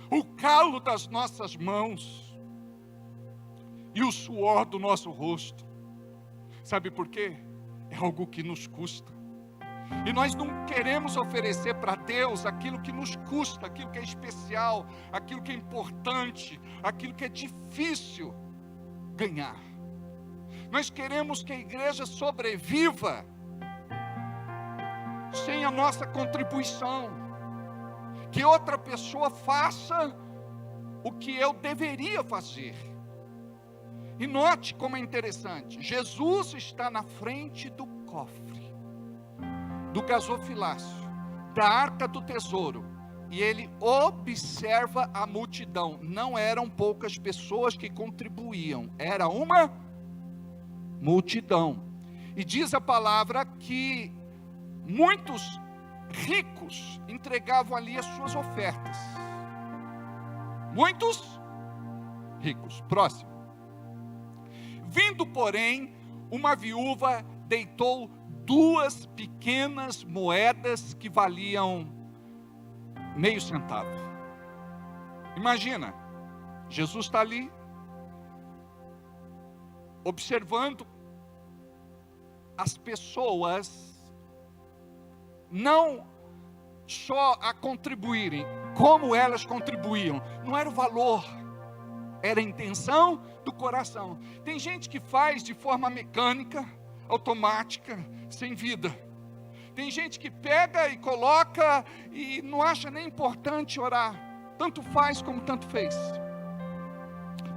o calo das nossas mãos e o suor do nosso rosto. Sabe por quê? É algo que nos custa. E nós não queremos oferecer para Deus aquilo que nos custa, aquilo que é especial, aquilo que é importante, aquilo que é difícil ganhar. Nós queremos que a igreja sobreviva sem a nossa contribuição, que outra pessoa faça o que eu deveria fazer. E note como é interessante: Jesus está na frente do cofre, do gasofilácio, da arca do tesouro, e ele observa a multidão. Não eram poucas pessoas que contribuíam, era uma multidão. E diz a palavra que muitos ricos entregavam ali as suas ofertas. Muitos ricos. Próximo. Vindo, porém, uma viúva deitou 2 pequenas moedas que valiam meio centavo. Imagina, Jesus está ali, observando as pessoas, não só a contribuírem, como elas contribuíam. Não era o valor, era a intenção do coração. Tem gente que faz de forma mecânica, automática, sem vida. Tem gente que pega e coloca e não acha nem importante orar. Tanto faz como tanto fez.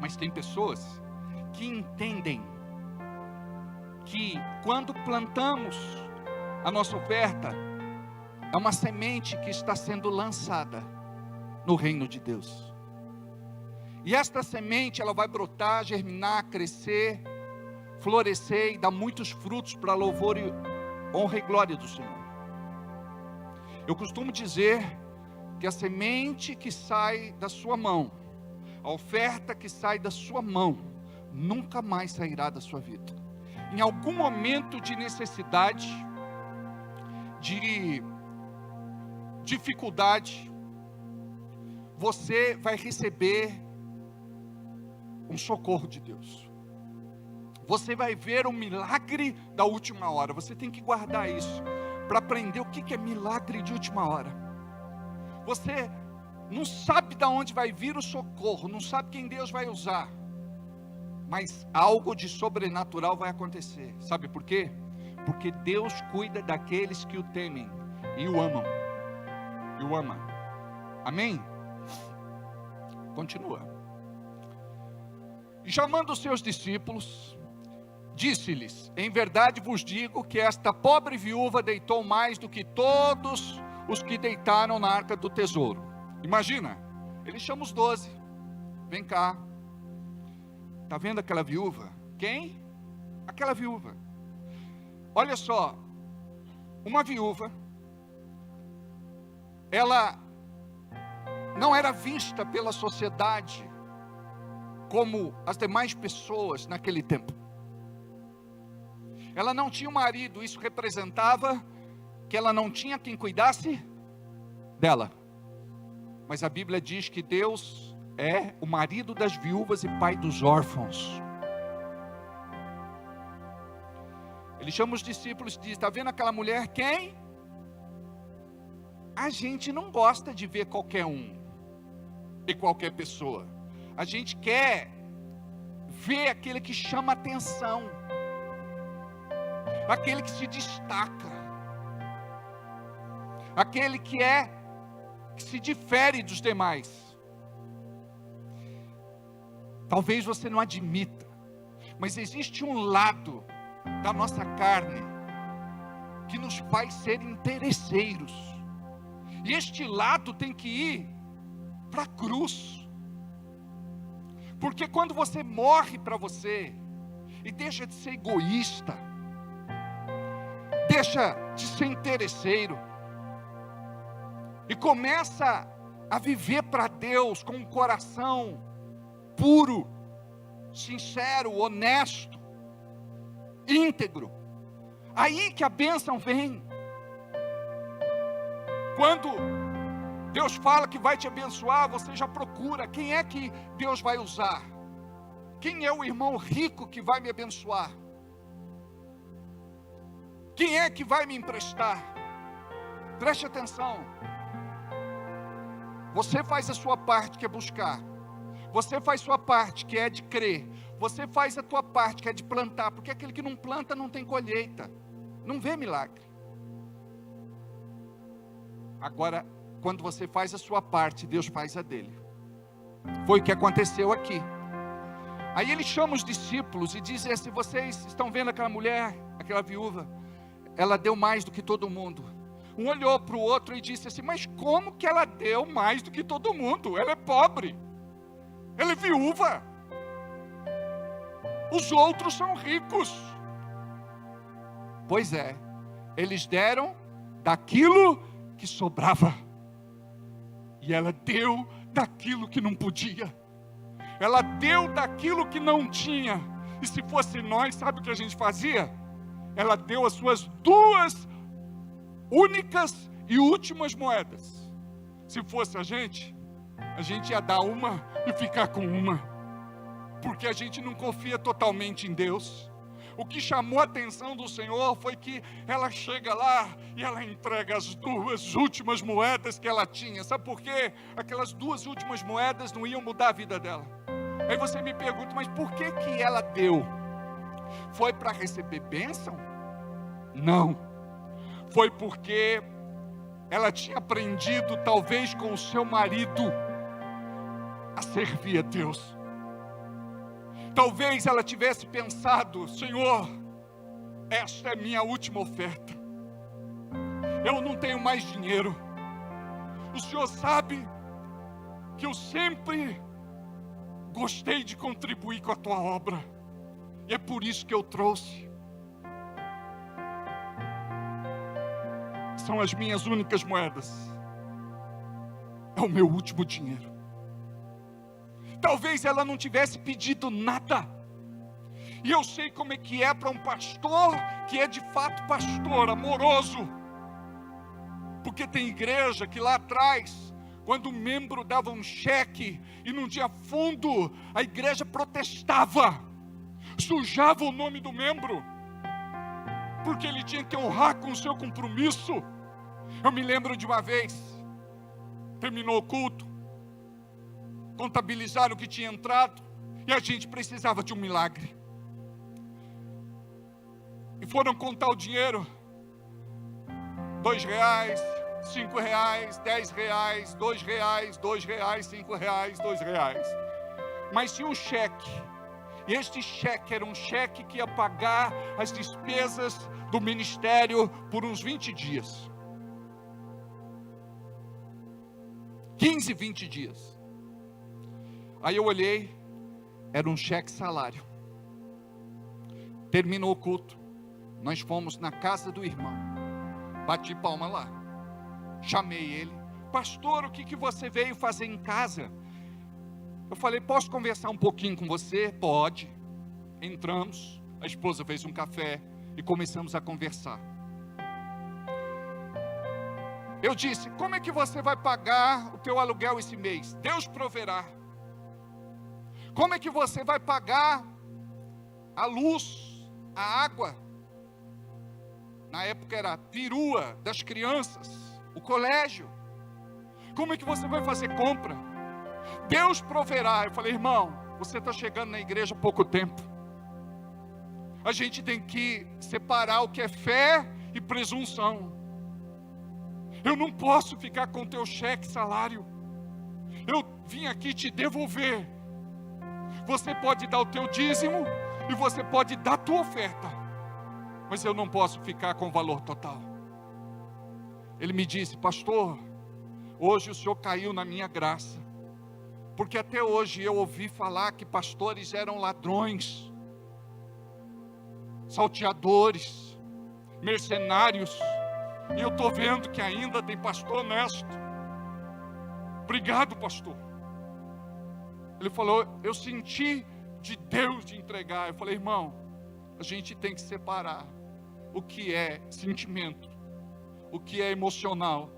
Mas tem pessoas que entendem que quando plantamos a nossa oferta, é uma semente que está sendo lançada no reino de Deus. E esta semente, ela vai brotar, germinar, crescer, florescer e dar muitos frutos para louvor e honra e glória do Senhor. Eu costumo dizer que a semente que sai da sua mão, a oferta que sai da sua mão, nunca mais sairá da sua vida. Em algum momento de necessidade, de dificuldade, você vai receber um socorro de Deus. Você vai ver o milagre da última hora. Você tem que guardar isso para aprender o que é milagre de última hora. Você não sabe de onde vai vir o socorro, não sabe quem Deus vai usar, mas algo de sobrenatural vai acontecer. Sabe por quê? Porque Deus cuida daqueles que o temem e o amam. E o ama. Amém? Continua. E chamando os seus discípulos, disse-lhes: em verdade vos digo que esta pobre viúva deitou mais do que todos os que deitaram na arca do tesouro. Imagina, ele chama os 12, vem cá, está vendo aquela viúva? Quem? Aquela viúva. Olha só, uma viúva, ela não era vista pela sociedade como as demais pessoas naquele tempo. Ela não tinha um marido, isso representava que ela não tinha quem cuidasse dela. Mas a Bíblia diz que Deus é o marido das viúvas e pai dos órfãos. Ele chama os discípulos e diz: está vendo aquela mulher? Quem? A gente não gosta de ver qualquer um e qualquer pessoa. A gente quer ver aquele que chama atenção, aquele que se destaca, aquele que se difere dos demais. Talvez você não admita, mas existe um lado da nossa carne que nos faz ser interesseiros, e este lado tem que ir para a cruz. Porque quando você morre para você e deixa de ser egoísta, deixa de ser interesseiro e começa a viver para Deus com um coração puro, sincero, honesto, íntegro, aí que a bênção vem. Quando Deus fala que vai te abençoar, você já procura quem é que Deus vai usar, quem é o irmão rico que vai me abençoar, quem é que vai me emprestar. Preste atenção, você faz a sua parte, que é buscar, você faz a sua parte, que é de crer, você faz a tua parte, que é de plantar, porque aquele que não planta não tem colheita, não vê milagre. Agora, quando você faz a sua parte, Deus faz a dele. Foi o que aconteceu aqui. Aí ele chama os discípulos e diz: se vocês estão vendo aquela mulher, aquela viúva, ela deu mais do que todo mundo. Um olhou para o outro e disse assim: mas como que ela deu mais do que todo mundo? Ela é pobre, ela é viúva, os outros são ricos. Pois é, eles deram daquilo que sobrava, e ela deu daquilo que não podia, ela deu daquilo que não tinha. E se fosse nós, sabe o que a gente fazia? Ela deu as suas 2 únicas e últimas moedas. Se fosse a gente ia dar uma e ficar com uma, porque a gente não confia totalmente em Deus. O que chamou a atenção do Senhor foi que ela chega lá e ela entrega as 2 últimas moedas que ela tinha. Sabe por quê? Aquelas 2 últimas moedas não iam mudar a vida dela. Aí você me pergunta: mas por que que ela deu? Foi para receber bênção? Não. Foi porque ela tinha aprendido, talvez com o seu marido, a servir a Deus. Talvez ela tivesse pensado: Senhor, esta é minha última oferta, eu não tenho mais dinheiro, o Senhor sabe que eu sempre gostei de contribuir com a tua obra, e é por isso que eu trouxe. São as minhas únicas moedas, é o meu último dinheiro. Talvez ela não tivesse pedido nada. E eu sei como é que é para um pastor que é de fato pastor, amoroso. Porque tem igreja que lá atrás, quando o membro dava um cheque e não tinha fundo, a igreja protestava, sujava o nome do membro, porque ele tinha que honrar com o seu compromisso. Eu me lembro de uma vez, terminou o culto, contabilizaram o que tinha entrado, e a gente precisava de um milagre, e foram contar o dinheiro: R$2, R$5, R$10, R$2, R$2, R$5, R$2. Mas tinha um cheque, E este cheque era um cheque que ia pagar as despesas do ministério por uns 20 dias. 15, 20 dias. Aí eu olhei, era um cheque salário. Terminou o culto, nós fomos na casa do irmão, bati palma lá, chamei ele, pastor, o que você veio fazer em casa? Eu falei, posso conversar um pouquinho com você? Pode. Entramos, a esposa fez um café e começamos a conversar. Eu disse, como é que você vai pagar o teu aluguel esse mês? Deus proverá. Como é que você vai pagar a luz, a água? Na época era a perua das crianças, o colégio. Como é que você vai fazer compra? Deus proverá. Eu falei, irmão, você está chegando na igreja há pouco tempo. A gente tem que separar o que é fé e presunção. Eu não posso ficar com o teu cheque, salário. Eu vim aqui te devolver. Você pode dar o teu dízimo e você pode dar a tua oferta, mas eu não posso ficar com o valor total. Ele me disse, pastor, hoje o senhor caiu na minha graça, porque até hoje eu ouvi falar que pastores eram ladrões, salteadores, mercenários, e eu estou vendo que ainda tem pastor honesto. Obrigado, pastor. Ele falou, eu senti de Deus de entregar. Eu falei, irmão, a gente tem que separar o que é sentimento, o que é emocional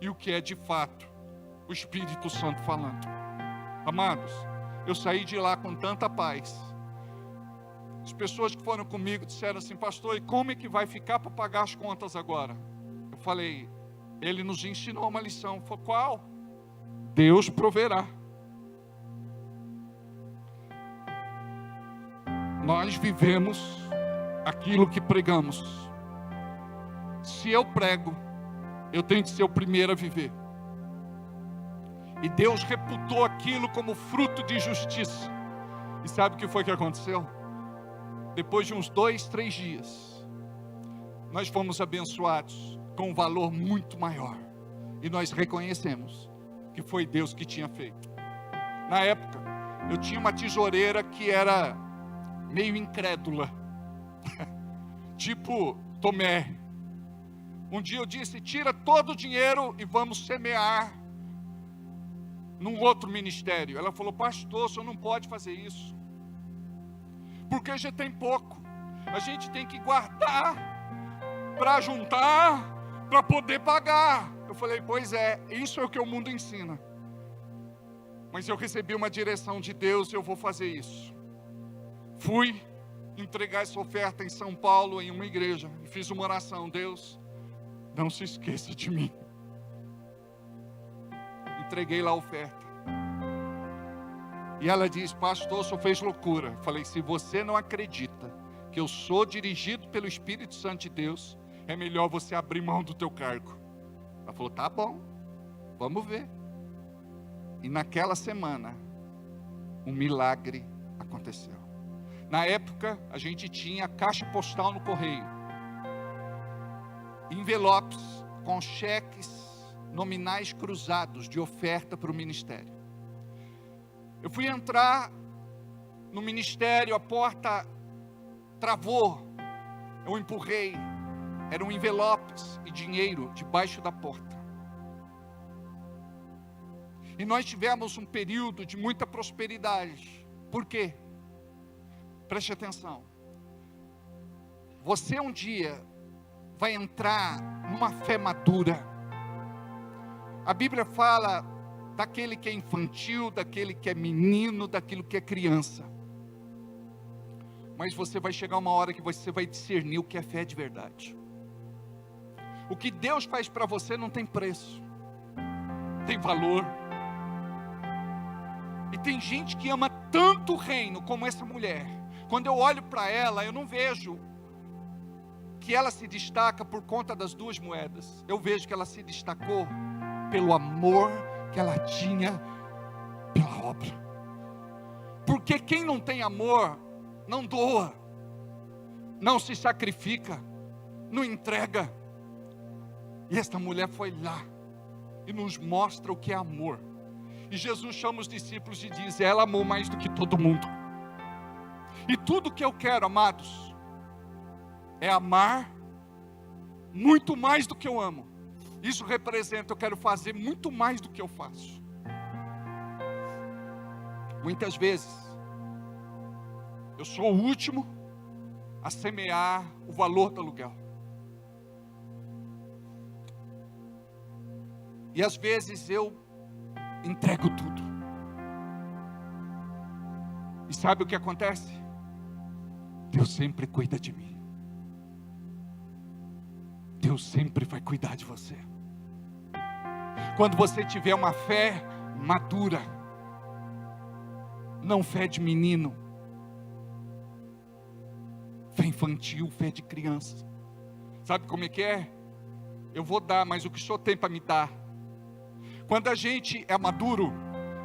e o que é de fato o Espírito Santo falando. Amados, eu saí de lá com tanta paz. As pessoas que foram comigo disseram assim, pastor, e como é que vai ficar para pagar as contas agora? Eu falei, ele nos ensinou uma lição. Falei, qual? Deus proverá. Nós vivemos aquilo que pregamos. Se eu prego, eu tenho que ser o primeiro a viver. E Deus reputou aquilo como fruto de justiça. E sabe o que foi que aconteceu? Depois de uns 2, 3 dias, nós fomos abençoados com um valor muito maior. E nós reconhecemos que foi Deus que tinha feito. Na época, eu tinha uma tesoureira que era meio incrédula, tipo Tomé. Um dia eu disse, tira todo o dinheiro e vamos semear num outro ministério. Ela falou, pastor, o senhor não pode fazer isso, porque já tem pouco, a gente tem que guardar para juntar, para poder pagar. Eu falei, pois é, isso é o que o mundo ensina, mas eu recebi uma direção de Deus e eu vou fazer isso. Fui entregar essa oferta em São Paulo, em uma igreja, e fiz uma oração, Deus, não se esqueça de mim. Entreguei lá a oferta, e ela disse, pastor, o senhor fez loucura. Falei, se você não acredita que eu sou dirigido pelo Espírito Santo de Deus, é melhor você abrir mão do teu cargo. Ela falou, tá bom, vamos ver. E naquela semana, um milagre aconteceu. Na época, a gente tinha caixa postal no correio, envelopes com cheques nominais cruzados de oferta para o ministério. Eu fui entrar no ministério, a porta travou, eu empurrei, eram envelopes e dinheiro debaixo da porta. E nós tivemos um período de muita prosperidade. Por quê? Preste atenção. Você um dia vai entrar numa fé madura. A Bíblia fala daquele que é infantil, daquele que é menino, daquilo que é criança. Mas você vai chegar uma hora que você vai discernir o que é fé de verdade. O que Deus faz para você não tem preço, tem valor. E tem gente que ama tanto o reino como essa mulher. Quando eu olho para ela, eu não vejo que ela se destaca por conta das 2 moedas. Eu vejo que ela se destacou pelo amor que ela tinha pela obra. Porque quem não tem amor não doa, não se sacrifica, não entrega. E esta mulher foi lá e nos mostra o que é amor. E Jesus chama os discípulos e diz: ela amou mais do que todo mundo. E tudo que eu quero, amados, é amar muito mais do que eu amo. Isso representa, eu quero fazer muito mais do que eu faço. Muitas vezes, eu sou o último a semear o valor do aluguel. E às vezes eu entrego tudo. E sabe o que acontece? Deus sempre cuida de mim. Deus sempre vai cuidar de você. Quando você tiver uma fé madura, não fé de menino, fé infantil, fé de criança. Sabe como é que é? Eu vou dar, mas o que o Senhor tem para me dar? Quando a gente é maduro,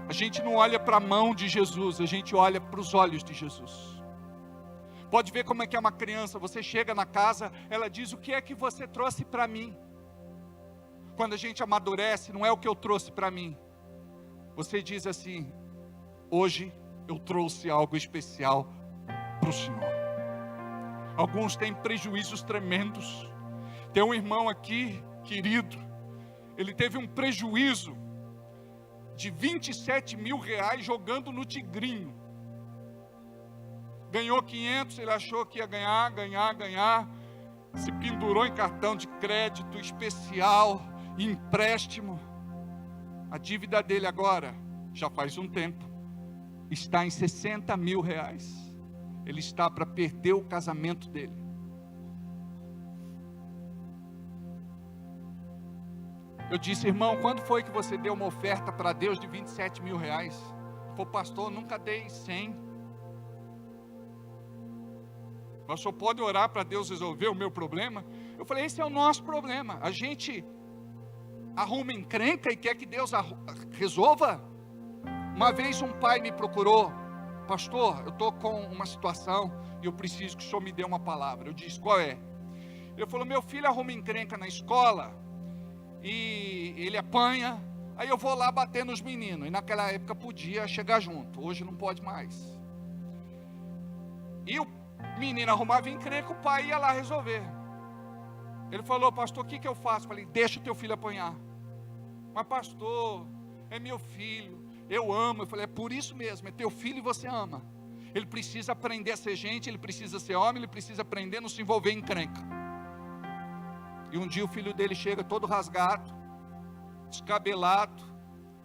a gente não olha para a mão de Jesus, a gente olha para os olhos de Jesus. Pode ver como é que é uma criança. Você chega na casa, ela diz: o que é que você trouxe para mim? Quando a gente amadurece, não é o que eu trouxe para mim. Você diz assim: hoje eu trouxe algo especial para o Senhor. Alguns têm prejuízos tremendos. Tem um irmão aqui, querido, ele teve um prejuízo de 27 mil reais jogando no Tigrinho. Ganhou 500, ele achou que ia ganhar. Se pendurou em cartão de crédito especial, empréstimo. A dívida dele agora, já faz um tempo, está em 60 mil reais. Ele está para perder o casamento dele. Eu disse: irmão, quando foi que você deu uma oferta para Deus de 27 mil reais? Ele falou: pastor, nunca dei 100. Mas o senhor pode orar para Deus resolver o meu problema? Eu falei: esse é o nosso problema. A gente arruma encrenca e quer que Deus resolva. Uma vez um pai me procurou: pastor, eu estou com uma situação e eu preciso que o senhor me dê uma palavra. Eu disse: qual é? Ele falou: meu filho arruma encrenca na escola e ele apanha, aí eu vou lá bater nos meninos. E naquela época podia chegar junto, hoje não pode mais. E o menino arrumava encrenca, o pai ia lá resolver. Ele falou: pastor, o que eu faço? Eu falei: deixa o teu filho apanhar. Mas pastor, é meu filho, eu amo. Eu falei: é por isso mesmo, é teu filho e você ama. Ele precisa aprender a ser gente, ele precisa ser homem, ele precisa aprender a não se envolver em encrenca. E um dia o filho dele chega todo rasgado, descabelado,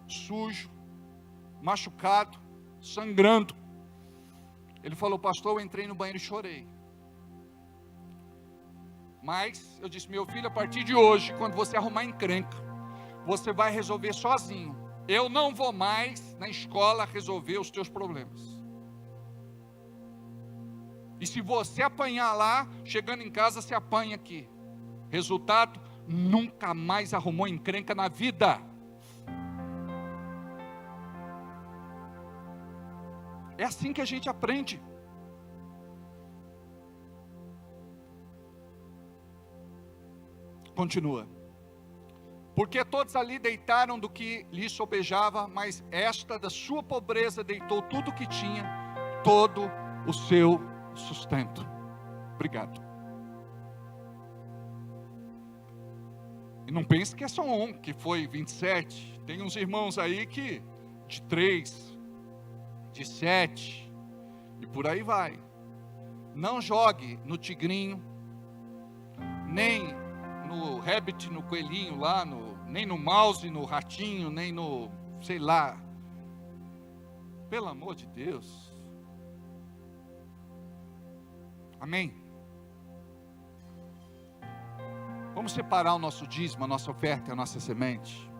sujo, machucado, sangrando. Ele falou: pastor, eu entrei no banheiro e chorei. Mas eu disse: meu filho, a partir de hoje, quando você arrumar encrenca, você vai resolver sozinho. Eu não vou mais na escola resolver os teus problemas. E se você apanhar lá, chegando em casa, você apanha aqui. Resultado: nunca mais arrumou encrenca na vida. É assim que a gente aprende. Continua. Porque todos ali deitaram do que lhe sobejava, mas esta da sua pobreza deitou tudo o que tinha, todo o seu sustento. Obrigado. E não pense que é só um, que foi 27. Tem uns irmãos aí que de 3, de 7, e por aí vai. Não jogue no tigrinho, nem no rabbit, no coelhinho lá, nem no mouse, no ratinho, nem no, sei lá. Pelo amor de Deus. Amém? Vamos separar o nosso dízimo, a nossa oferta, a nossa semente.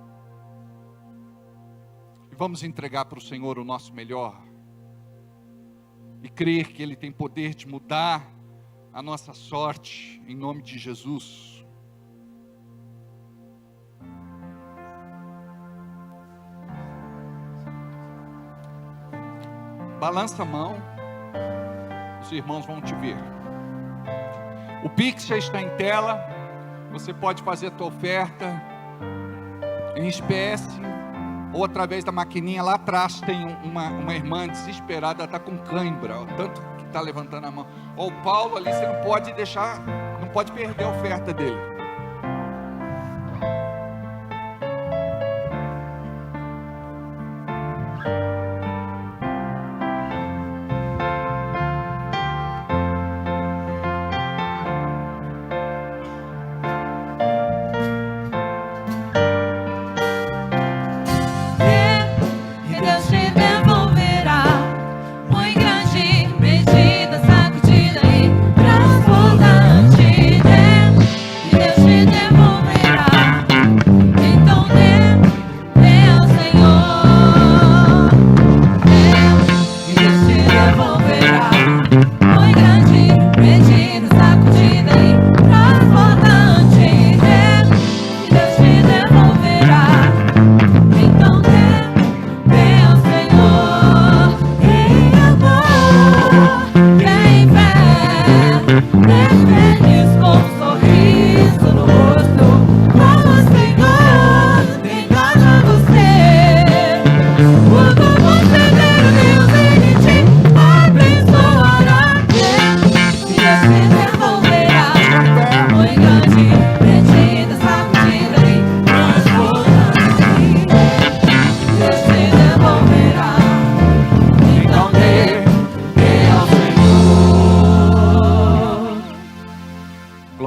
E vamos entregar para o Senhor o nosso melhor. E crer que Ele tem poder de mudar a nossa sorte, em nome de Jesus. Balança a mão. os irmãos vão te ver. O Pix já está em tela. Você pode fazer a tua oferta em espécie ou através da maquininha. Lá atrás tem uma irmã desesperada, está com cãibra, ó, tanto que está levantando a mão. Ó, o Paulo ali, você não pode deixar, não pode perder a oferta dele.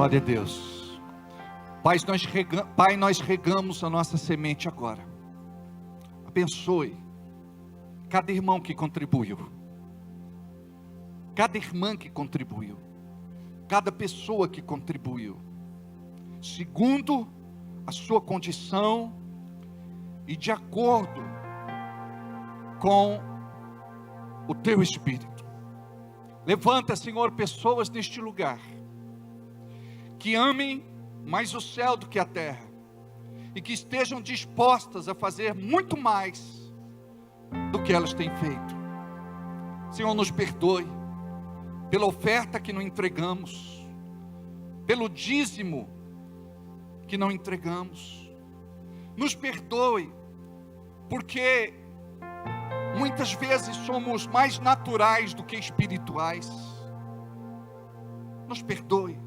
Glória a Deus. Pai, nós regamos a nossa semente agora. Abençoe cada irmão que contribuiu, cada irmã que contribuiu, cada pessoa que contribuiu, segundo a sua condição e de acordo com o teu Espírito. Levanta, Senhor, pessoas neste lugar que amem mais o céu do que a terra e que estejam dispostas a fazer muito mais do que elas têm feito. Senhor, nos perdoe pela oferta que não entregamos, pelo dízimo que não entregamos. Nos perdoe porque muitas vezes somos mais naturais do que espirituais. Nos perdoe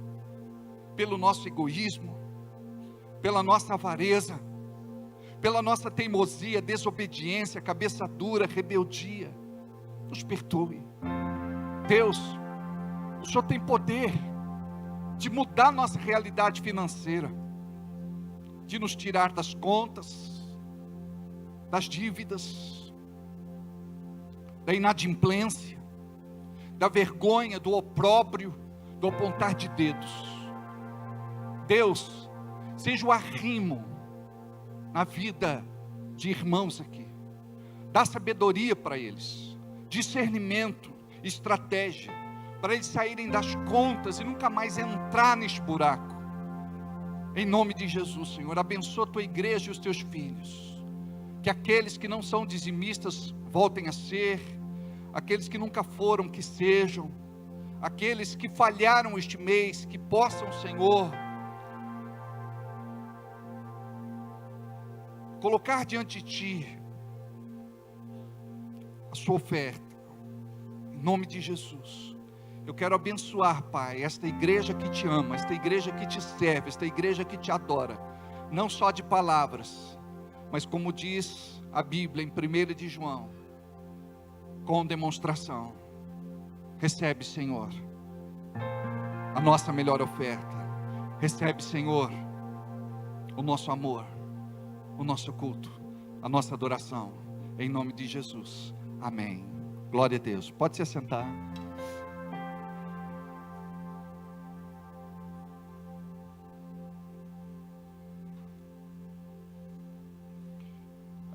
pelo nosso egoísmo, pela nossa avareza, pela nossa teimosia, desobediência, cabeça dura, rebeldia. Nos perdoe. Deus, o Senhor tem poder de mudar nossa realidade financeira, de nos tirar das contas, das dívidas, da inadimplência, da vergonha, do opróbrio, do apontar de dedos. Deus, seja o arrimo na vida de irmãos aqui. Dá sabedoria para eles, discernimento, estratégia, para eles saírem das contas e nunca mais entrar neste buraco. Em nome de Jesus, Senhor, abençoa a tua igreja e os teus filhos. Que aqueles que não são dizimistas voltem a ser, aqueles que nunca foram, que sejam, aqueles que falharam este mês, que possam, Senhor, colocar diante de Ti a sua oferta, em nome de Jesus. Eu quero abençoar, Pai, esta igreja que Te ama, esta igreja que Te serve, esta igreja que Te adora, não só de palavras, mas como diz a Bíblia em 1 de João, com demonstração. Recebe, Senhor, a nossa melhor oferta. Recebe, Senhor, o nosso amor, o nosso culto, a nossa adoração, em nome de Jesus, amém. Glória a Deus. Pode se assentar.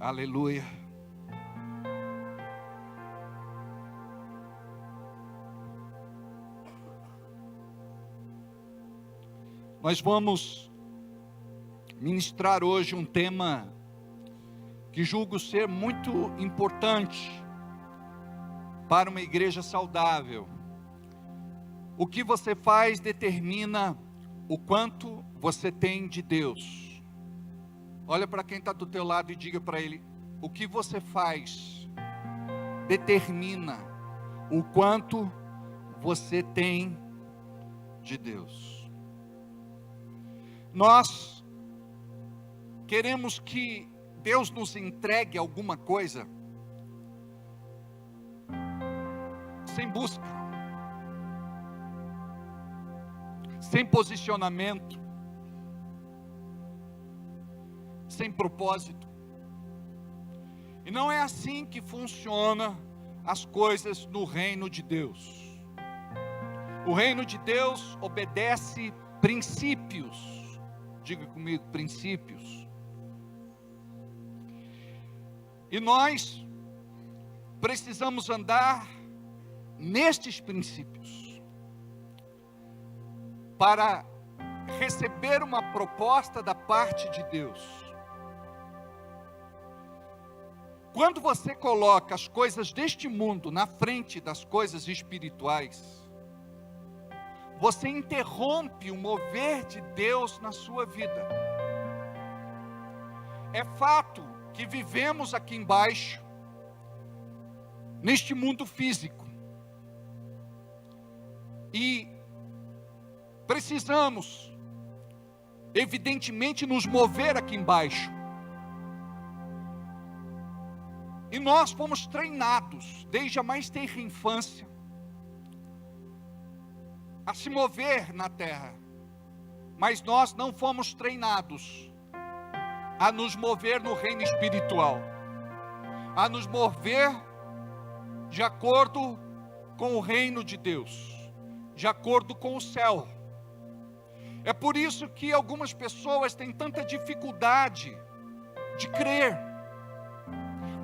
Aleluia. Nós vamos ministrar hoje um tema que julgo ser muito importante para uma igreja saudável, O que você faz determina o quanto você tem de Deus. Olha para quem está do teu lado e diga para ele: o que você faz determina o quanto você tem de Deus. Nós queremos que Deus nos entregue alguma coisa sem busca, sem posicionamento, sem propósito. E não é assim que funciona as coisas no reino de Deus. O reino de Deus obedece princípios. Diga comigo, princípios. E nós precisamos andar nestes princípios para receber uma proposta da parte de Deus. Quando você coloca as coisas deste mundo na frente das coisas espirituais, você interrompe o mover de Deus na sua vida. É fato que vivemos aqui embaixo, neste mundo físico, e precisamos, evidentemente, nos mover aqui embaixo. E nós fomos treinados, desde a mais tenra infância, a se mover na terra. Mas nós não fomos treinados a nos mover no reino espiritual, a nos mover de acordo com o reino de Deus, de acordo com o céu. É por isso que algumas pessoas têm tanta dificuldade de crer,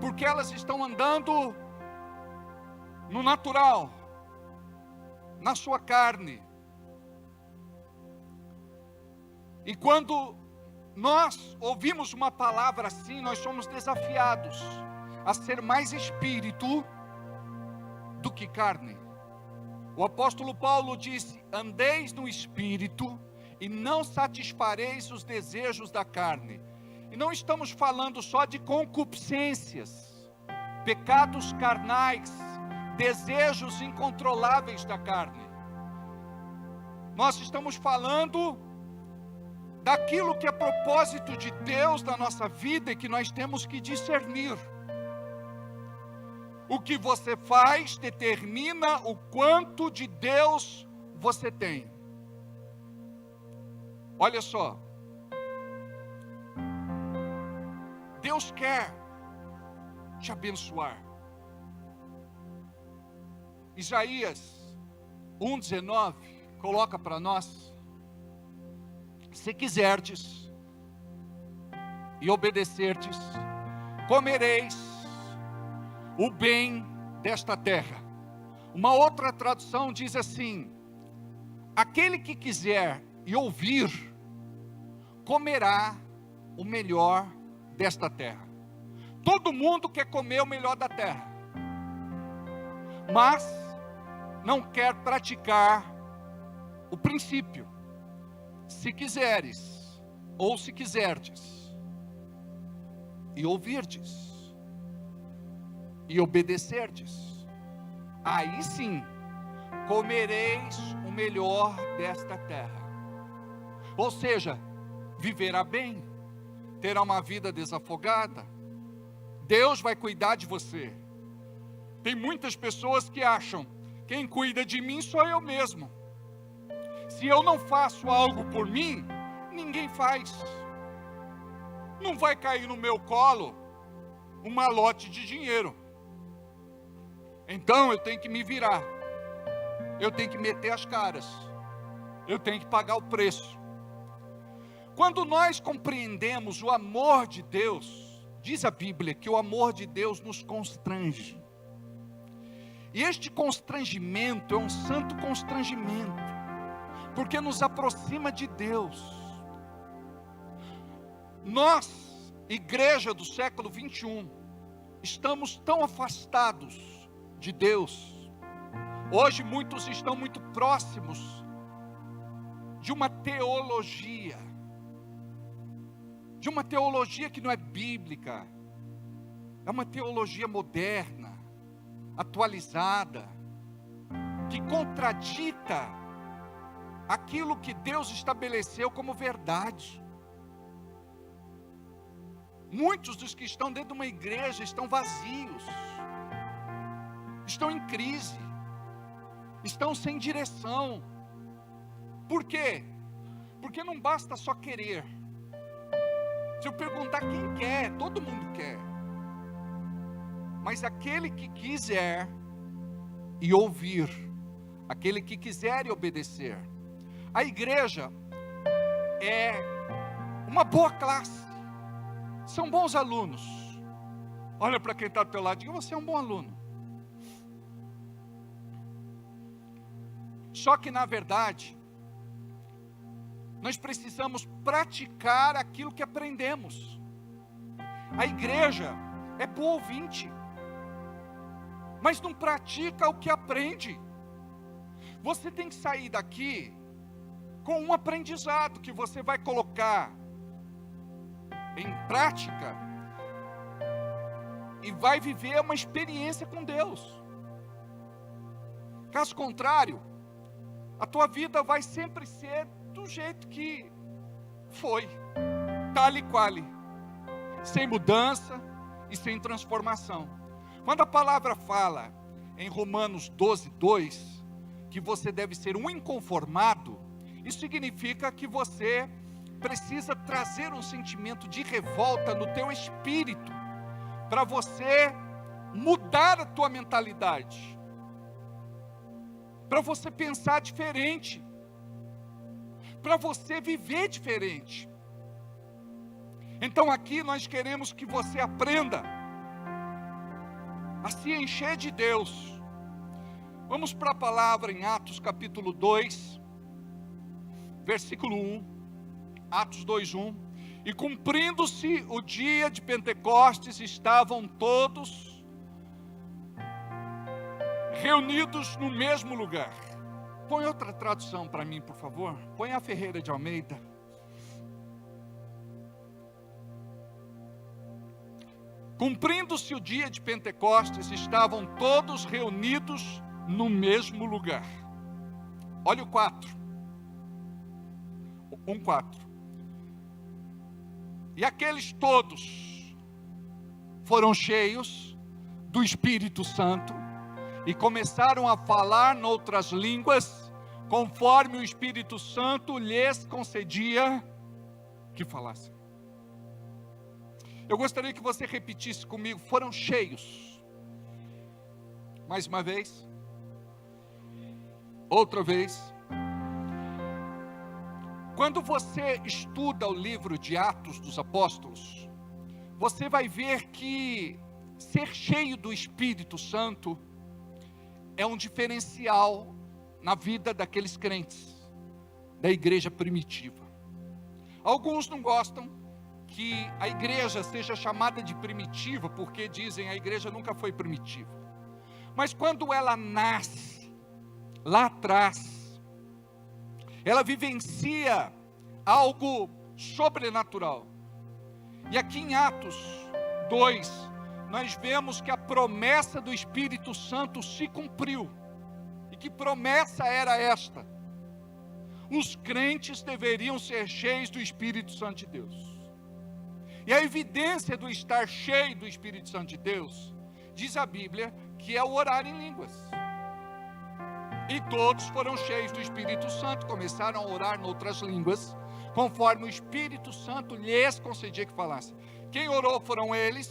porque elas estão andando no natural, na sua carne. E quando nós ouvimos uma palavra assim, nós somos desafiados a ser mais espírito do que carne. O apóstolo Paulo disse: andeis no espírito e não satisfareis os desejos da carne. E não estamos falando só de concupiscências, pecados carnais, desejos incontroláveis da carne. Nós estamos falando daquilo que é propósito de Deus na nossa vida e que nós temos que discernir. O que você faz determina o quanto de Deus você tem. Olha só, Deus quer te abençoar. Isaías 1:19 coloca para nós: se quiserdes e obedecerdes, comereis o bem desta terra. Uma outra tradução diz assim: aquele que quiser e ouvir, comerá o melhor desta terra. Todo mundo quer comer o melhor da terra, mas não quer praticar o princípio. Se quiseres, ou se quiserdes, e ouvirdes, e obedecerdes, aí sim, comereis o melhor desta terra. Ou seja, viverá bem, terá uma vida desafogada, Deus vai cuidar de você. Tem muitas pessoas que acham: quem cuida de mim sou eu mesmo. Se eu não faço algo por mim, ninguém faz. Não vai cair no meu colo um malote de dinheiro. Então eu tenho que me virar. Eu tenho que meter as caras. Eu tenho que pagar o preço. Quando nós compreendemos o amor de Deus, diz a Bíblia que o amor de Deus nos constrange. E este constrangimento é um santo constrangimento, porque nos aproxima de Deus. Nós, igreja do século 21, estamos tão afastados de Deus, Hoje muitos estão muito próximos de uma teologia que não é bíblica, é uma teologia moderna, atualizada, que contradita aquilo que Deus estabeleceu como verdade. Muitos dos que estão dentro de uma igreja estão vazios, estão em crise, estão sem direção. Por quê? Porque não basta só querer. Se eu perguntar quem quer, todo mundo quer. Mas aquele que quiser e ouvir, aquele que quiser e obedecer. A igreja é uma boa classe, são bons alunos. Olha para quem está do teu lado e diga: você é um bom aluno. Só que na verdade, nós precisamos praticar aquilo que aprendemos. A igreja é boa ouvinte, mas não pratica o que aprende. Você tem que sair daqui com um aprendizado que você vai colocar em prática e vai viver uma experiência com Deus. Caso contrário, a tua vida vai sempre ser do jeito que foi, tal e qual, sem mudança e sem transformação. Quando a palavra fala em Romanos 12:2 que você deve ser um inconformado, isso significa que você precisa trazer um sentimento de revolta no teu espírito, para você mudar a tua mentalidade, para você pensar diferente, para você viver diferente. Então aqui nós queremos que você aprenda a se encher de Deus. Vamos para a palavra em Atos capítulo 2, versículo 1. Atos 2:1. E cumprindo-se o dia de Pentecostes, estavam todos reunidos no mesmo lugar. Põe outra tradução para mim, por favor. Põe a Ferreira de Almeida. Cumprindo-se o dia de Pentecostes, estavam todos reunidos no mesmo lugar. Olha o 4. 1:4. E aqueles todos foram cheios do Espírito Santo e começaram a falar noutras línguas, conforme o Espírito Santo lhes concedia que falassem. Eu gostaria que você repetisse comigo: foram cheios. Mais uma vez. Outra vez. Quando você estuda o livro de Atos dos Apóstolos, você vai ver que ser cheio do Espírito Santo é um diferencial na vida daqueles crentes, da igreja primitiva. Alguns não gostam que a igreja seja chamada de primitiva, porque dizem a igreja nunca foi primitiva. Mas quando ela nasce, lá atrás, ela vivencia algo sobrenatural. E aqui em Atos 2, nós vemos que a promessa do Espírito Santo se cumpriu. E que promessa era esta? Os crentes deveriam ser cheios do Espírito Santo de Deus. E a evidência do estar cheio do Espírito Santo de Deus, diz a Bíblia, que é o orar em línguas. E todos foram cheios do Espírito Santo, começaram a orar em outras línguas, conforme o Espírito Santo lhes concedia que falassem. Quem orou foram eles.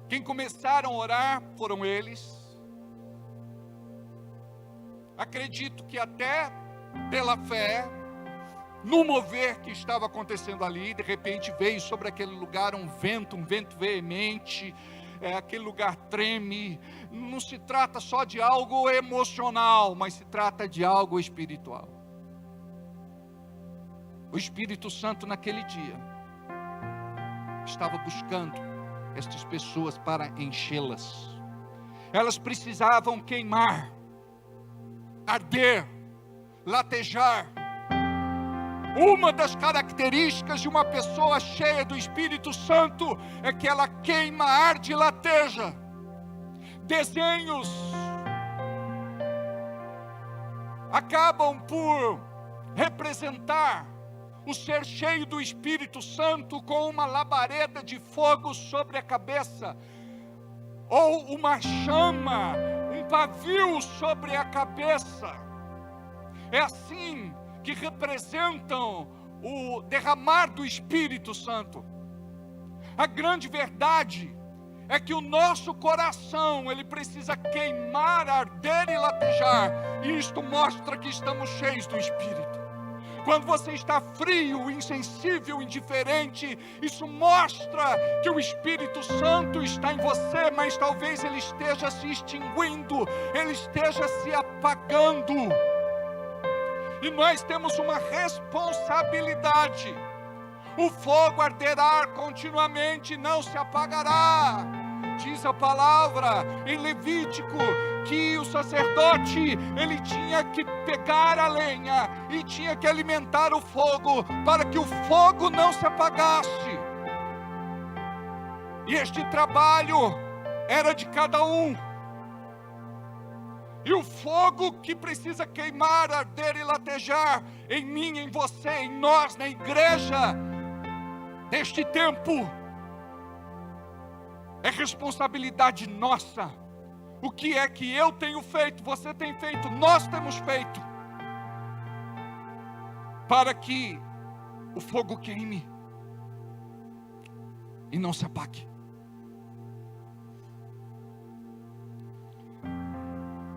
Quem começaram a orar foram eles. Acredito que até pela fé, no mover que estava acontecendo ali, de repente veio sobre aquele lugar um vento veemente, aquele lugar treme. Não se trata só de algo emocional, mas se trata de algo espiritual. O Espírito Santo naquele dia estava buscando estas pessoas para enchê-las. Elas precisavam queimar, arder, latejar. Uma das características de uma pessoa cheia do Espírito Santo é que ela queima, arde e lateja. Desenhos acabam por representar o ser cheio do Espírito Santo com uma labareda de fogo sobre a cabeça, ou uma chama, um pavio sobre a cabeça. É assim que representam o derramar do Espírito Santo. A grande verdade é que o nosso coração, ele precisa queimar, arder e latejar, e isto mostra que estamos cheios do Espírito. Quando você está frio, insensível, indiferente, isso mostra que o Espírito Santo está em você, mas talvez ele esteja se extinguindo, ele esteja se apagando. E nós temos uma responsabilidade. O fogo arderá continuamente, não se apagará. Diz a palavra em Levítico que o sacerdote, ele tinha que pegar a lenha e tinha que alimentar o fogo, para que o fogo não se apagasse. E este trabalho era de cada um. E o fogo que precisa queimar, arder e latejar em mim, em você, em nós, na igreja, neste tempo, é responsabilidade nossa. O que é que eu tenho feito, você tem feito, nós temos feito, para que o fogo queime e não se apague.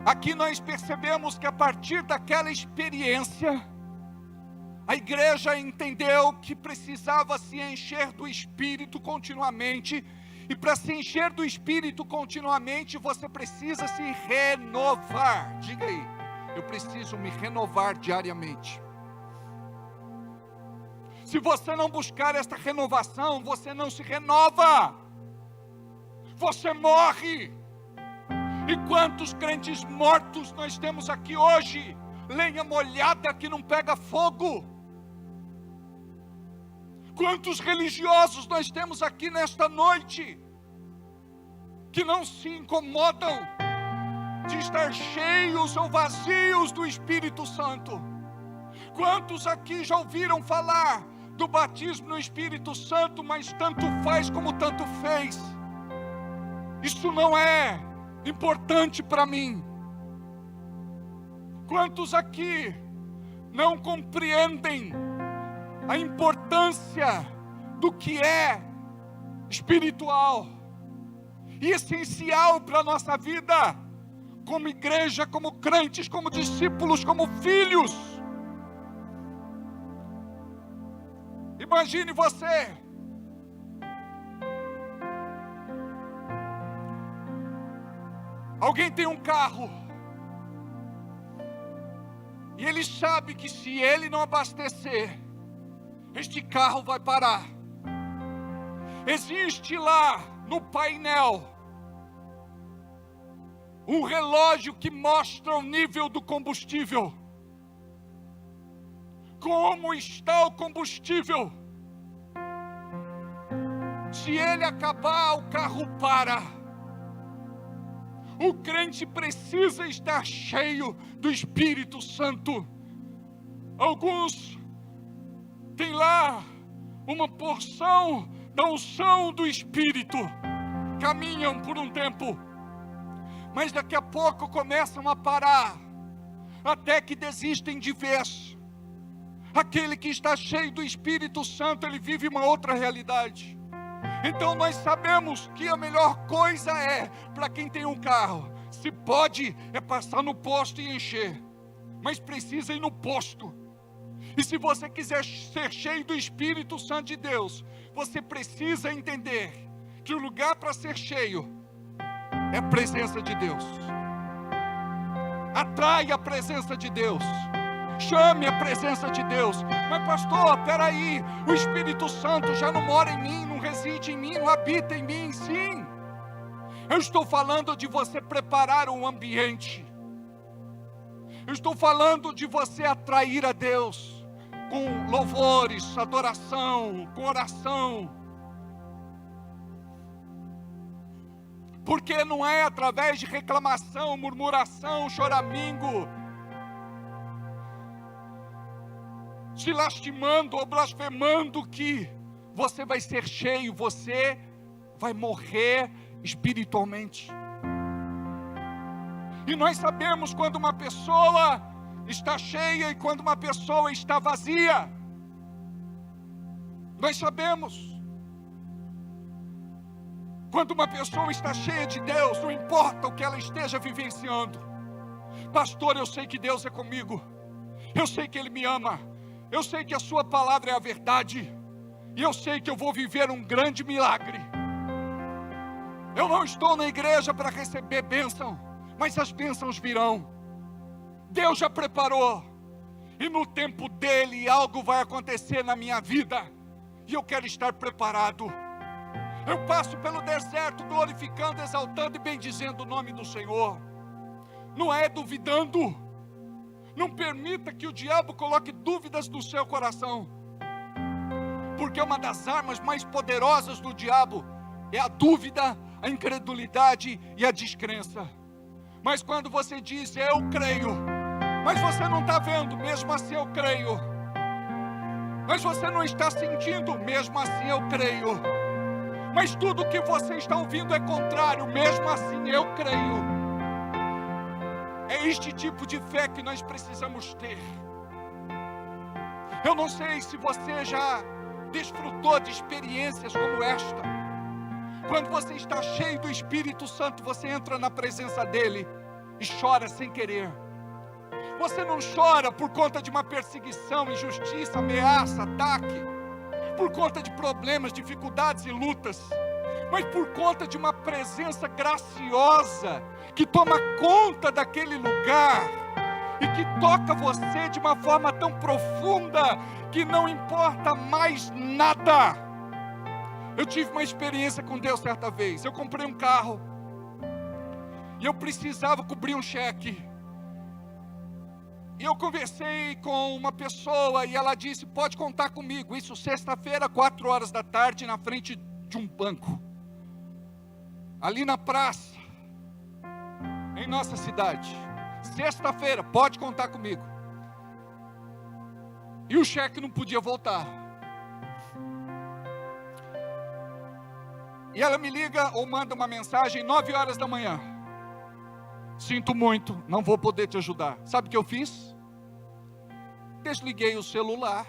Aqui nós percebemos que a partir daquela experiência, a igreja entendeu que precisava se encher do Espírito continuamente. E para se encher do Espírito continuamente, você precisa se renovar. Diga aí, eu preciso me renovar diariamente. Se você não buscar esta renovação, você não se renova. Você morre. E quantos crentes mortos nós temos aqui hoje? Lenha molhada que não pega fogo. Quantos religiosos nós temos aqui nesta noite, que não se incomodam de estar cheios ou vazios do Espírito Santo? Quantos aqui já ouviram falar do batismo no Espírito Santo, mas tanto faz como tanto fez? Isso não é importante para mim. Quantos aqui não compreendem a importância do que é espiritual e essencial para a nossa vida, como igreja, como crentes, como discípulos, como filhos? Imagine você alguém tem um carro e ele sabe que se ele não abastecer, este carro vai parar. Existe lá no painel um relógio que mostra o nível do combustível. Como está o combustível? Se ele acabar, o carro para. O crente precisa estar cheio do Espírito Santo. Alguns tem lá uma porção da unção do Espírito, caminham por um tempo, mas daqui a pouco começam a parar, até que desistem de vez. Aquele que está cheio do Espírito Santo, ele vive uma outra realidade. Então nós sabemos que a melhor coisa é, para quem tem um carro, se pode, é passar no posto e encher, mas precisa ir no posto. E se você quiser ser cheio do Espírito Santo de Deus, você precisa entender que o lugar para ser cheio é a presença de Deus. Atrai a presença de Deus. Chame a presença de Deus. Mas pastor, peraí, o Espírito Santo já não mora em mim, não reside em mim, não habita em mim. Sim, Eu estou falando de você preparar um ambiente. Eu estou falando de você atrair a Deus com louvores, adoração, com oração. Porque não é através de reclamação, murmuração, choramingo, se lastimando ou blasfemando, que você vai ser cheio, você vai morrer espiritualmente. E nós sabemos quando uma pessoa está cheia e quando uma pessoa está vazia. Nós sabemos. Quando uma pessoa está cheia de Deus, não importa o que ela esteja vivenciando. Pastor, eu sei que Deus é comigo. Eu sei que Ele me ama. Eu sei que a sua palavra é a verdade. E eu sei que eu vou viver um grande milagre. Eu não estou na igreja para receber bênção, mas as bênçãos virão. Deus já preparou. E no tempo dele algo vai acontecer na minha vida. E eu quero estar preparado. Eu passo pelo deserto glorificando, exaltando e bendizendo o nome do Senhor. Não é duvidando. Não permita que o diabo coloque dúvidas no seu coração. Porque uma das armas mais poderosas do diabo é a dúvida, a incredulidade e a descrença. Mas quando você diz, eu creio, mas você não está vendo, mesmo assim eu creio. Mas você não está sentindo, mesmo assim eu creio. Mas tudo que você está ouvindo é contrário, mesmo assim eu creio. É este tipo de fé que nós precisamos ter. Eu não sei se você já desfrutou de experiências como esta. Quando você está cheio do Espírito Santo, você entra na presença dEle e chora sem querer. Você não chora por conta de uma perseguição, injustiça, ameaça, ataque, por conta de problemas, dificuldades e lutas, mas por conta de uma presença graciosa que toma conta daquele lugar e que toca você de uma forma tão profunda que não importa mais nada. Eu tive uma experiência com Deus certa vez. Eu comprei um carro e eu precisava cobrir um cheque. E eu conversei com uma pessoa e ela disse, pode contar comigo. Isso sexta-feira, 4 horas da tarde, na frente de um banco, ali na praça, em nossa cidade. Sexta-feira, pode contar comigo. E o cheque não podia voltar. E ela me liga ou manda uma mensagem 9 horas da manhã. Sinto muito, não vou poder te ajudar. Sabe o que eu fiz? Desliguei o celular,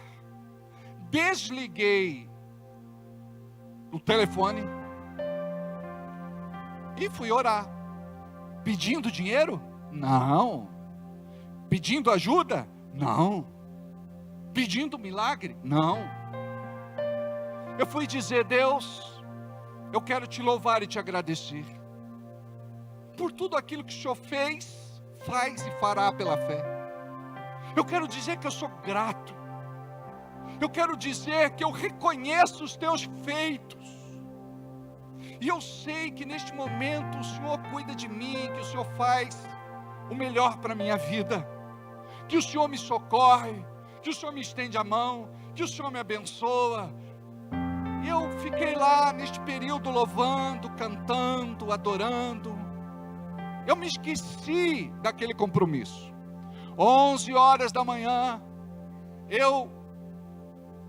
desliguei o telefone e fui orar. Pedindo dinheiro? Não. Pedindo ajuda? Não. Pedindo milagre? Não. Eu fui dizer, Deus, eu quero te louvar e te agradecer por tudo aquilo que o Senhor fez, faz e fará pela fé. Eu quero dizer que eu sou grato. Eu quero dizer que eu reconheço os teus feitos. E eu sei que neste momento o Senhor cuida de mim, que o Senhor faz o melhor para a minha vida. Que o Senhor me socorre, que o Senhor me estende a mão, que o Senhor me abençoa. E eu fiquei lá neste período louvando, cantando, adorando. Eu me esqueci daquele compromisso. 11 horas da manhã, eu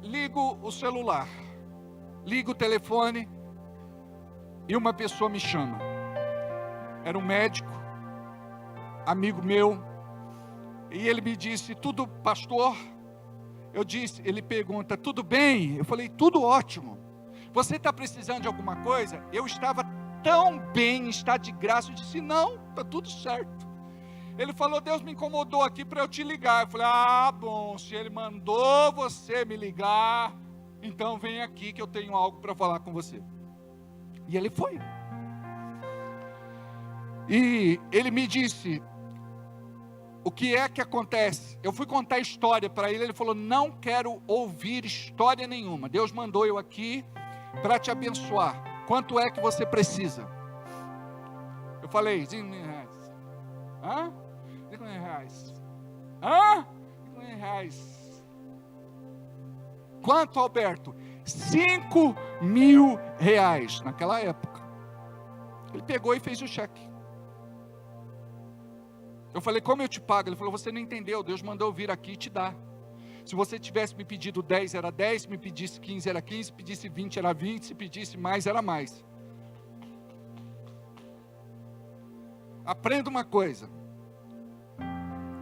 ligo o celular, ligo o telefone, e uma pessoa me chama. Era um médico, amigo meu, e ele me disse, tudo, pastor? Eu disse, ele pergunta, tudo bem? Eu falei, tudo ótimo. Você está precisando de alguma coisa? Eu estava tão bem, está de graça. Eu disse, não, está tudo certo. Ele falou, Deus me incomodou aqui para eu te ligar. Eu falei, bom, se Ele mandou você me ligar, então vem aqui que eu tenho algo para falar com você. E ele foi. E ele me disse, o que é que acontece? Eu fui contar a história para ele, ele falou, não quero ouvir história nenhuma. Deus mandou eu aqui para te abençoar. Quanto é que você precisa? Eu falei, 5 mil reais. Hã? 5 mil reais. Hã? 5 mil reais. Quanto, Alberto? 5 mil reais naquela época. Ele pegou e fez o cheque. Eu falei, como eu te pago? Ele falou, você não entendeu, Deus mandou eu vir aqui e te dar. Se você tivesse me pedido 10, era 10, se me pedisse 15, era 15, se pedisse 20, era 20, se pedisse mais, era mais. Aprenda uma coisa,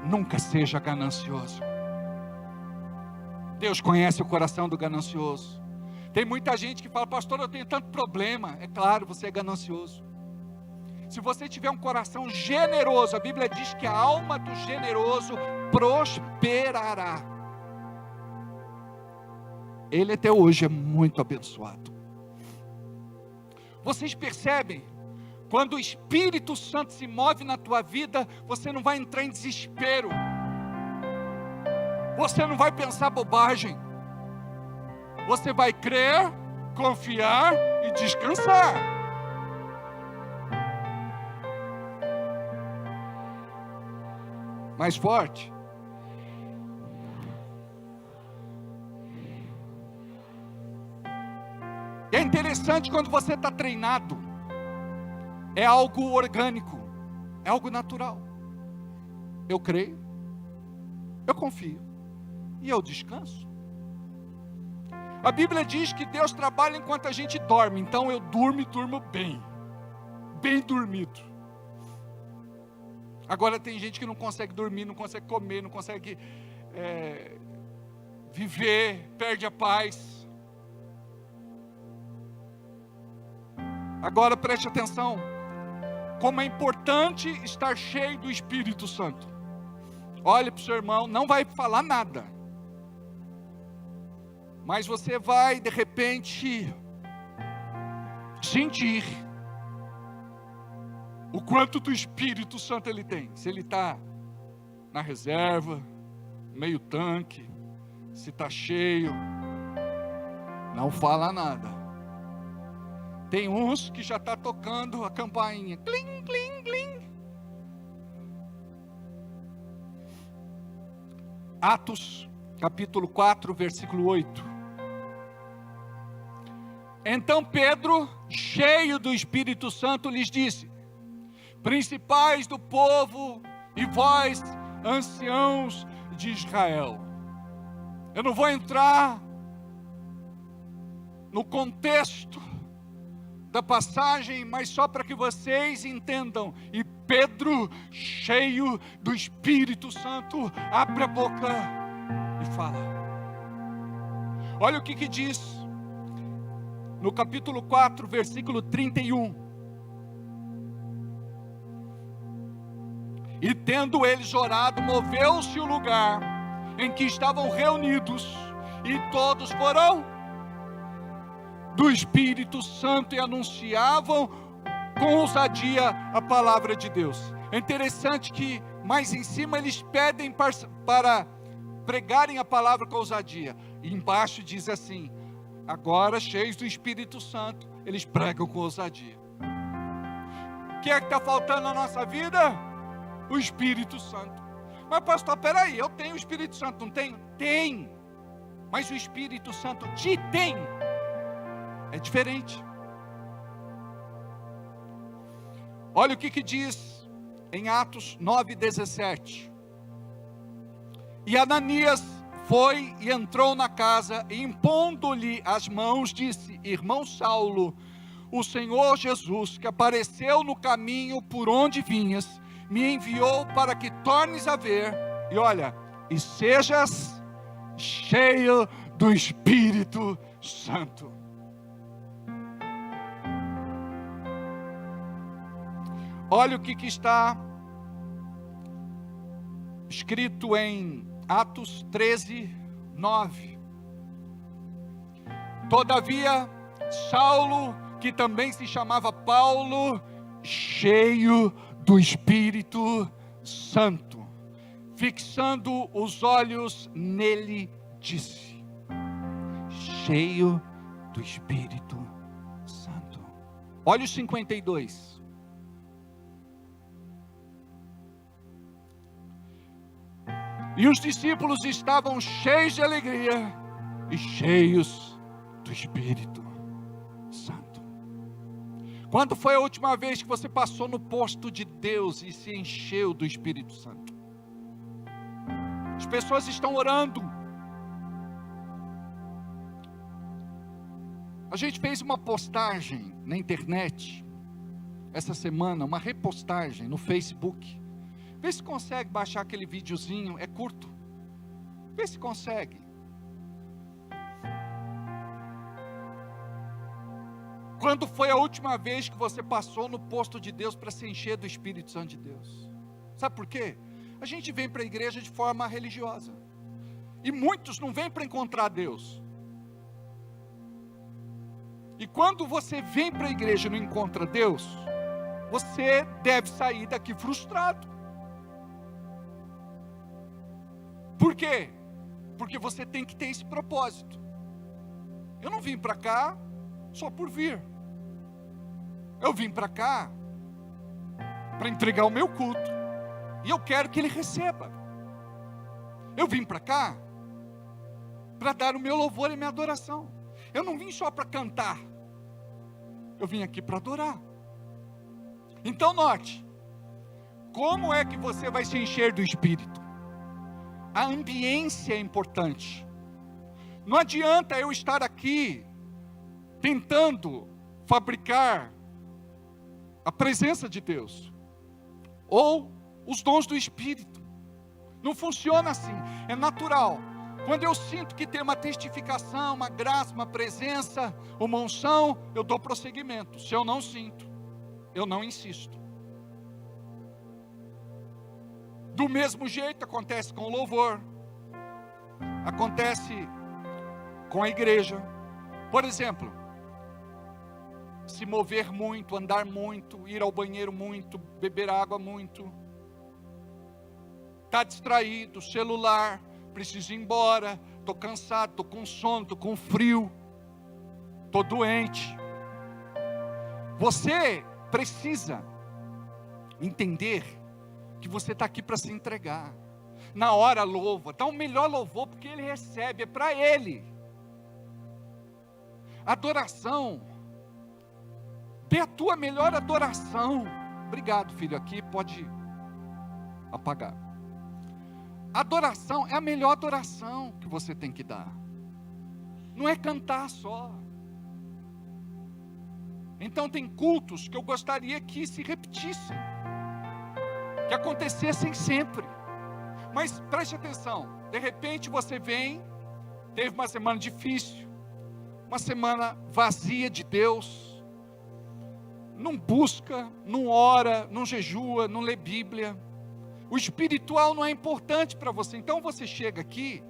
nunca seja ganancioso. Deus conhece o coração do ganancioso. Tem muita gente que fala, pastor, eu tenho tanto problema. É claro, você é ganancioso. Se você tiver um coração generoso, a Bíblia diz que a alma do generoso prosperará. Ele até hoje é muito abençoado. Vocês percebem? Quando o Espírito Santo se move na tua vida, você não vai entrar em desespero. Você não vai pensar bobagem. Você vai crer, confiar e descansar. Mais forte. É interessante quando você está treinado. É algo orgânico. É algo natural. Eu creio. Eu confio. E eu descanso. A Bíblia diz que Deus trabalha enquanto a gente dorme. Então eu durmo e durmo bem. Bem dormido. Agora tem gente que não consegue dormir, não consegue comer, não consegue viver, perde a paz. Agora preste atenção. Como é importante estar cheio do Espírito Santo. Olhe para o seu irmão, não vai falar nada. Mas você vai, de repente, sentir o quanto do Espírito Santo ele tem. Se ele está na reserva, meio tanque, se está cheio, não fala nada. Tem uns que já está tocando a campainha. Clim, clim, clim. Atos, capítulo 4, versículo 8. Então Pedro, cheio do Espírito Santo, lhes disse: principais do povo e vós, anciãos de Israel. Eu não vou entrar no contexto da passagem, mas só para que vocês entendam. E Pedro, cheio do Espírito Santo, abre a boca e fala. Olha o que diz no capítulo 4, versículo 31. E tendo eles orado, moveu-se o lugar em que estavam reunidos, e todos foram do Espírito Santo e anunciavam com ousadia a palavra de Deus. É interessante que mais em cima eles pedem para pregarem a palavra com ousadia, e embaixo diz assim: agora cheios do Espírito Santo, eles pregam com ousadia. O que é que está faltando na nossa vida? O Espírito Santo. Mas pastor, peraí, eu tenho o Espírito Santo, não tenho? Tem, mas o Espírito Santo te tem. É diferente. Olha o que diz em Atos 9:17. E Ananias foi e entrou na casa, e impondo-lhe as mãos, disse: irmão Saulo, o Senhor Jesus, que apareceu no caminho por onde vinhas, me enviou para que tornes a ver, e olha, e sejas cheio do Espírito Santo. Olha o que está escrito em Atos 13, 9. Todavia, Saulo, que também se chamava Paulo, cheio do Espírito Santo, fixando os olhos nele, disse: cheio do Espírito Santo. Olha o 52. E os discípulos estavam cheios de alegria e cheios do Espírito Santo. Quando foi a última vez que você passou no posto de Deus e se encheu do Espírito Santo? As pessoas estão orando. A gente fez uma postagem na internet essa semana, uma repostagem no Facebook. Vê se consegue baixar aquele videozinho, é curto. Vê se consegue. Quando foi a última vez que você passou no posto de Deus para se encher do Espírito Santo de Deus? Sabe por quê? A gente vem para a igreja de forma religiosa. E muitos não vêm para encontrar Deus. E quando você vem para a igreja e não encontra Deus, você deve sair daqui frustrado. Por quê? Porque você tem que ter esse propósito. Eu não vim para cá só por vir. Eu vim para cá para entregar o meu culto. E eu quero que Ele receba. Eu vim para cá para dar o meu louvor e minha adoração. Eu não vim só para cantar. Eu vim aqui para adorar. Então note, como é que você vai se encher do Espírito? A ambiência é importante. Não adianta eu estar aqui tentando fabricar a presença de Deus ou os dons do Espírito. Não funciona assim, é natural. Quando eu sinto que tem uma testificação, uma graça, uma presença, uma unção, eu dou prosseguimento. Se eu não sinto, eu não insisto. Do mesmo jeito acontece com o louvor, acontece com a igreja. Por exemplo, se mover muito, andar muito, ir ao banheiro muito, beber água muito, está distraído, celular, preciso ir embora, estou cansado, estou com sono, estou com frio, estou doente. Você precisa entender que você está aqui para se entregar. Na hora louva, dá o melhor louvor, porque Ele recebe, é para Ele. Adoração, dê a tua melhor adoração. Obrigado, filho, aqui pode apagar. Adoração é a melhor adoração que você tem que dar. Não é cantar só. Então tem cultos que eu gostaria que se repetissem, que acontecessem sempre. Mas preste atenção, de repente você vem, teve uma semana difícil, uma semana vazia de Deus, não busca, não ora, não jejua, não lê Bíblia. O espiritual não é importante para você. Então você chega aqui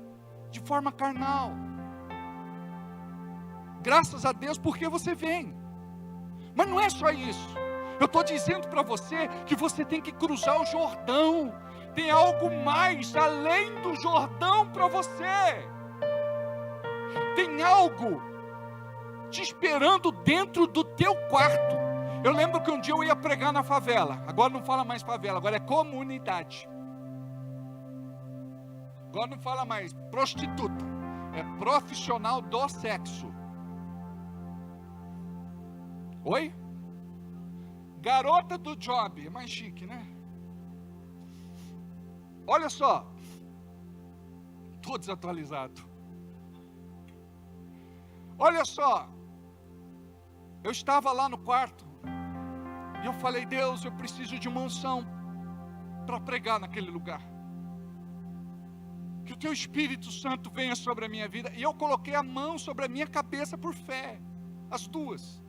de forma carnal. Graças a Deus porque você vem. Mas não é só isso. Eu estou dizendo para você que você tem que cruzar o Jordão. Tem algo mais além do Jordão para você. Tem algo te esperando dentro do teu quarto. Eu lembro que um dia eu ia pregar na favela. Agora não fala mais favela, agora é comunidade. Agora não fala mais prostituta. É profissional do sexo. Oi? Garota do job. É mais chique, né? Olha só. Estou desatualizado. Olha só. Eu estava lá no quarto. E eu falei, Deus, eu preciso de uma unção para pregar naquele lugar. Que o Teu Espírito Santo venha sobre a minha vida. E eu coloquei a mão sobre a minha cabeça por fé. As duas.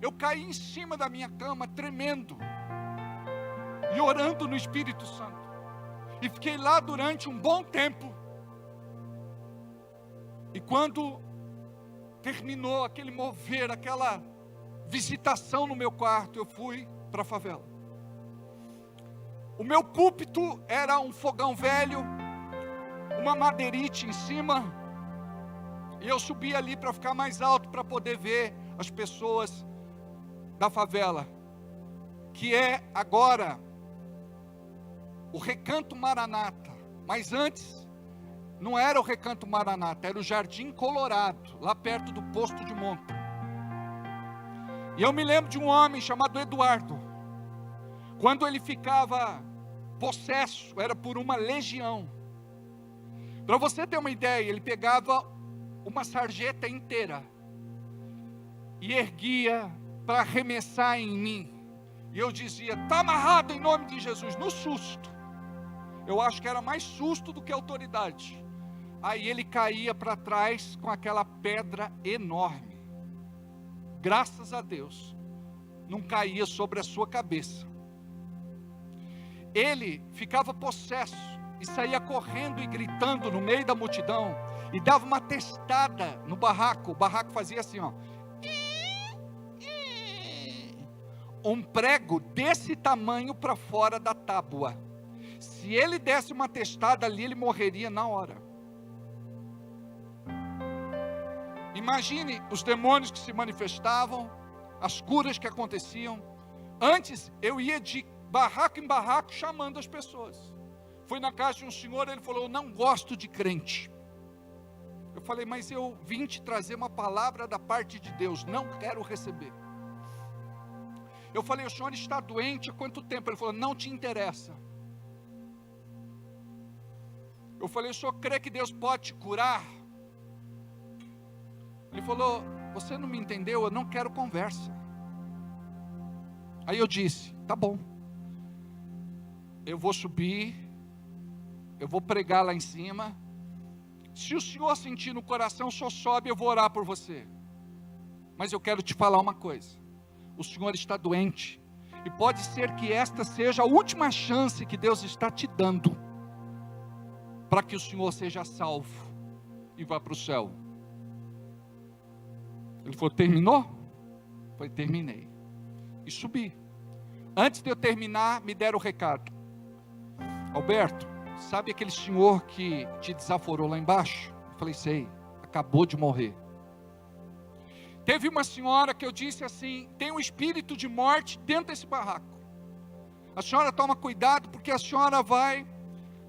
Eu caí em cima da minha cama, tremendo. E orando no Espírito Santo. E fiquei lá durante um bom tempo. E quando terminou aquele mover, aquela visitação no meu quarto, eu fui para a favela. O meu púlpito era um fogão velho, uma madeirite em cima, e eu subi ali para ficar mais alto, para poder ver as pessoas da favela, que é agora o Recanto Maranata, Mas antes, não era o Recanto Maranata, era o Jardim Colorado, lá perto do Posto de Monta. E eu me lembro de um homem chamado Eduardo. Quando ele ficava possesso, era por uma legião. Para você ter uma ideia, ele pegava uma sarjeta inteira e erguia para arremessar em mim. E eu dizia, está amarrado em nome de Jesus, no susto. Eu acho que era mais susto do que autoridade. Aí ele caía para trás com aquela pedra enorme. Graças a Deus, não caía sobre a sua cabeça. Ele ficava possesso e saía correndo e gritando no meio da multidão e dava uma testada no barraco. O barraco fazia assim, ó. Um prego desse tamanho para fora da tábua. Se ele desse uma testada ali, ele morreria na hora. Imagine os demônios que se manifestavam, as curas que aconteciam. Antes eu ia de barraco em barraco chamando as pessoas. Fui na casa de um senhor, ele falou, eu não gosto de crente. Eu falei, mas eu vim te trazer uma palavra da parte de Deus, não quero receber. Eu falei, o senhor está doente há quanto tempo? Ele falou, não te interessa. Eu falei, o senhor crê que Deus pode te curar? Ele falou, você não me entendeu, eu não quero conversa. Aí eu disse, tá bom. Eu vou subir, eu vou pregar lá em cima. Se o senhor sentir no coração, o senhor sobe, eu vou orar por você. Mas eu quero te falar uma coisa. O senhor está doente. E pode ser que esta seja a última chance que Deus está te dando. Para que o senhor seja salvo. E vá para o céu. Ele falou, terminou? Eu falei, terminei. E subi. Antes de eu terminar, me deram o recado. Alberto, sabe aquele senhor que te desaforou lá embaixo? Eu falei, sei, acabou de morrer. Teve uma senhora que eu disse assim, tem um espírito de morte dentro desse barraco. A senhora toma cuidado porque a senhora vai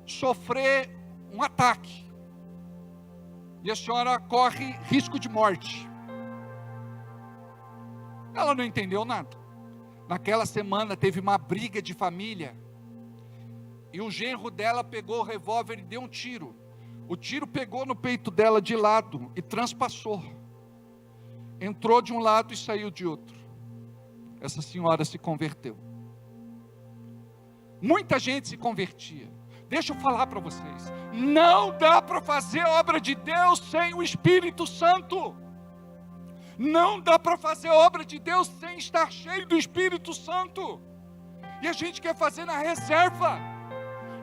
sofrer um ataque. E a senhora corre risco de morte. Ela não entendeu nada. Naquela semana teve uma briga de família. E o genro dela pegou o revólver e deu um tiro. O tiro pegou no peito dela de lado e transpassou. Entrou de um lado e saiu de outro. Essa senhora se converteu. Muita gente se convertia. Deixa eu falar para vocês. Não dá para fazer a obra de Deus sem o Espírito Santo. Não dá para fazer a obra de Deus sem estar cheio do Espírito Santo. E a gente quer fazer na reserva.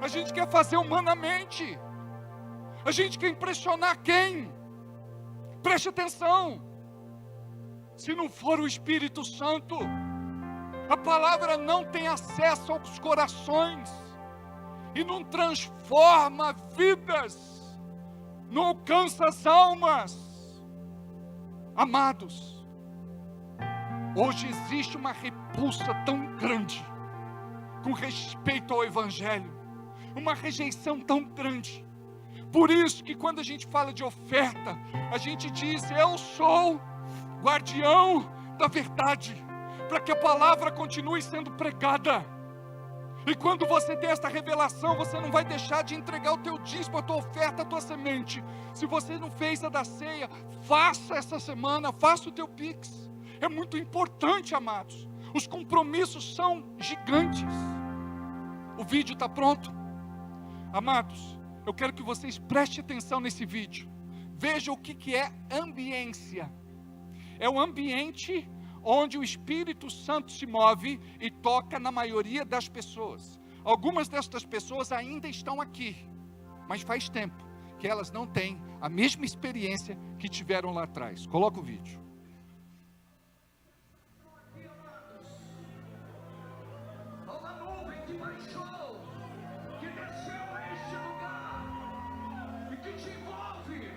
A gente quer fazer humanamente. A gente quer impressionar quem? Preste atenção. Se não for o Espírito Santo, a palavra não tem acesso aos corações. E não transforma vidas. Não alcança as almas. Amados, hoje existe uma repulsa tão grande com respeito ao Evangelho, uma rejeição tão grande. Por isso que quando a gente fala de oferta, a gente diz, eu sou guardião da verdade, para que a palavra continue sendo pregada. E quando você tem esta revelação, você não vai deixar de entregar o teu dízimo, a tua oferta, a tua semente. Se você não fez a da ceia, faça essa semana, faça o teu Pix. É muito importante, amados. Os compromissos são gigantes. O vídeo está pronto? Amados, eu quero que vocês prestem atenção nesse vídeo. Vejam o que é ambiência. É o ambiente onde o Espírito Santo se move e toca na maioria das pessoas. Algumas destas pessoas ainda estão aqui, mas faz tempo que elas não têm a mesma experiência que tiveram lá atrás. Coloca o vídeo. Uma nuvem que baixou, que desceu a este lugar e que te envolve.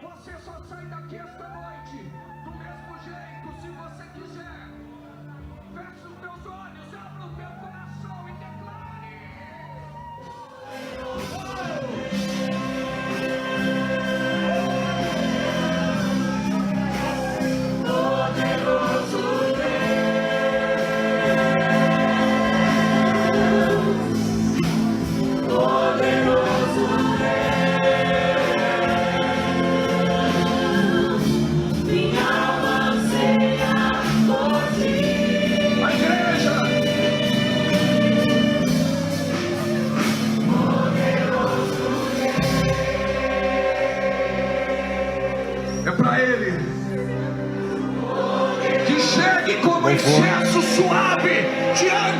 Você só sai daqui esta noite do mesmo jeito, se você quiser. Feche os teus olhos, abra o teu coração e declare.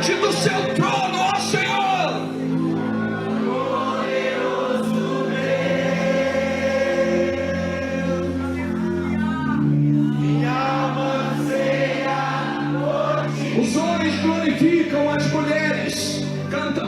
diante do seu trono, ó Senhor. Os homens glorificam as mulheres. Canta.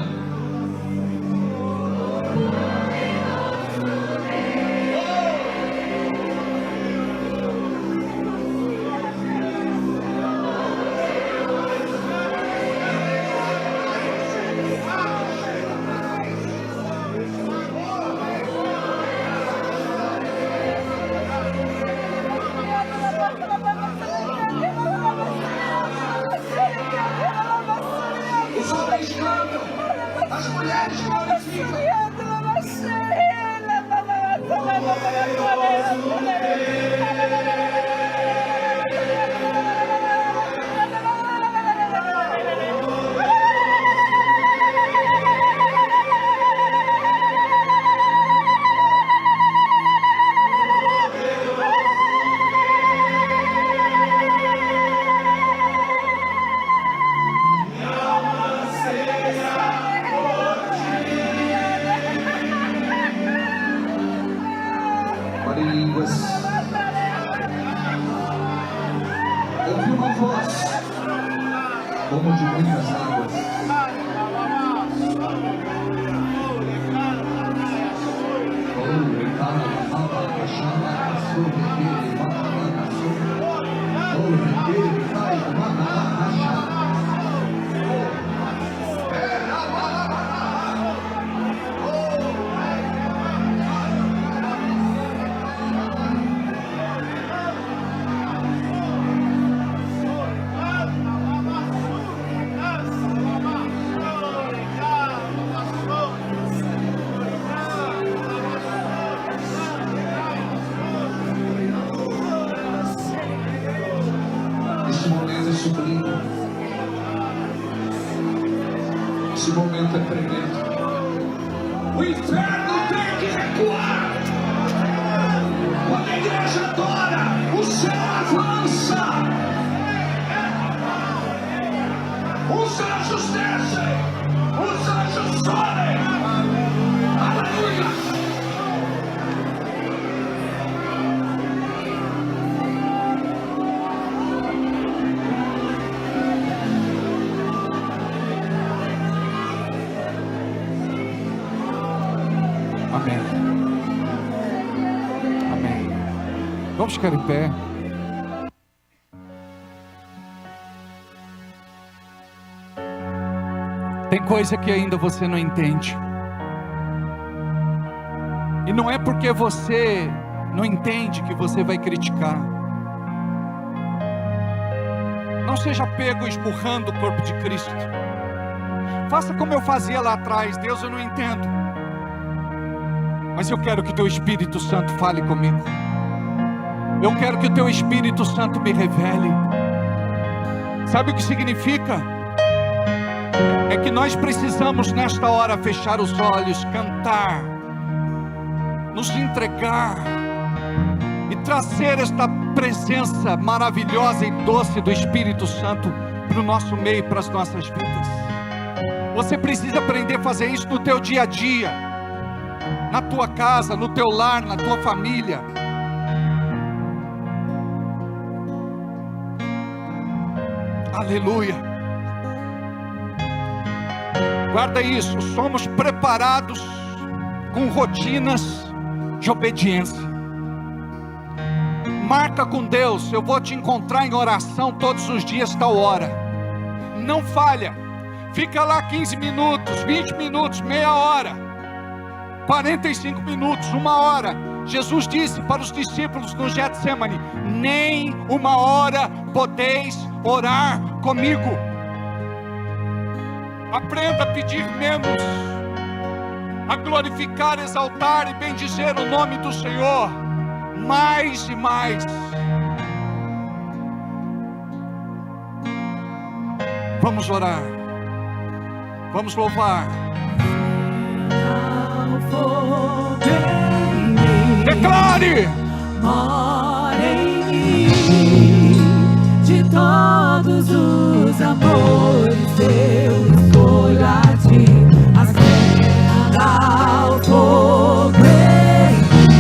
Os homens cantam, as mulheres glorificam. Ore em línguas. Ouvi uma voz, como de muitas águas. Esse momento é sublime. Esse momento é tremendo. O inferno tem que recuar. Quando a igreja adora, o céu avança. Os anjos descem, os anjos sobem. Aleluia. Amém. Amém. Vamos ficar em pé. Tem coisa que ainda você não entende. E não é porque você não entende que você vai criticar. Não seja pego esmurrando o corpo de Cristo. Faça como eu fazia lá atrás. Deus, eu não entendo, mas eu quero que o Teu Espírito Santo fale comigo. Eu quero que o Teu Espírito Santo me revele. Sabe o que significa? É que nós precisamos nesta hora fechar os olhos, cantar, nos entregar e trazer esta presença maravilhosa e doce do Espírito Santo para o nosso meio, para as nossas vidas. Você precisa aprender a fazer isso no teu dia a dia, na tua casa, no teu lar, na tua família. Aleluia. Guarda isso, somos preparados com rotinas de obediência. Marca com Deus, eu vou te encontrar em oração todos os dias, tal hora. Não falha. Fica lá 15 minutos, 20 minutos, meia hora, 45 minutos, 1 hora. Jesus disse para os discípulos no Getsemane: nem 1 hora podeis orar comigo. Aprenda a pedir menos, a glorificar, exaltar e bendizer o nome do Senhor mais e mais. Vamos orar, vamos louvar. Declare: mora em mim, de todos os meus amores, eu escolho a ti. Acenda o fogo em mim,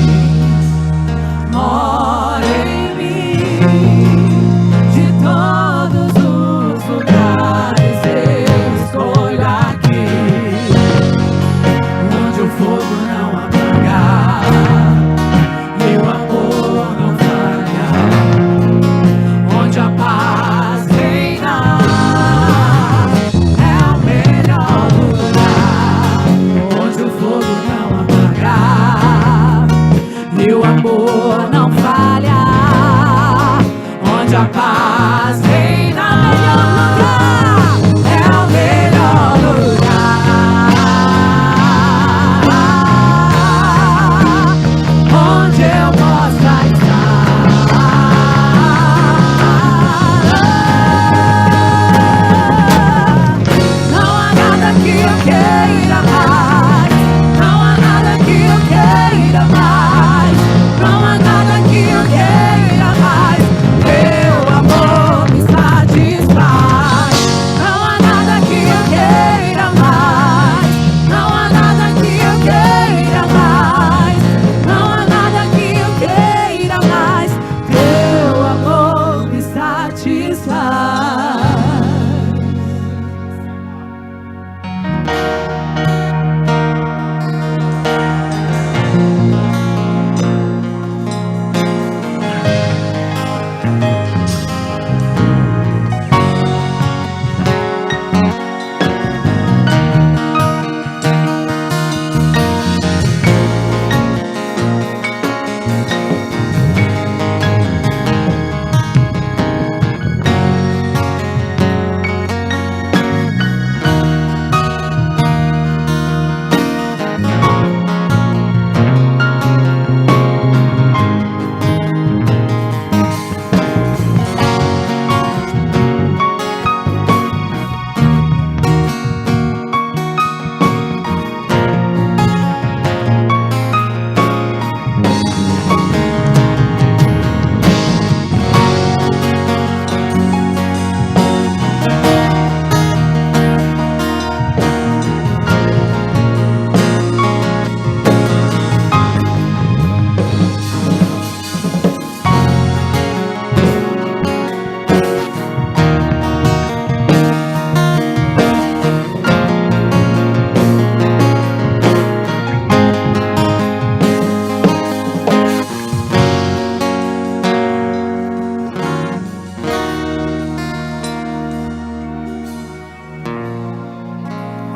mora em mim, de todos os lugares eu escolho aqui, onde o fogo não apagar e o amor não falhar, onde a paz reinar, é o melhor lugar, onde o fogo não apagar e o amor não falhar, onde a paz reinar, é o melhor lugar, onde eu possa estar. Não há nada que eu queira mais, não há nada que eu queira mais, não há nada que eu queira mais, teu amor me satisfaz. Não há nada que eu queira mais, não há nada que eu queira mais, não há nada que eu queira mais, teu amor me satisfaz.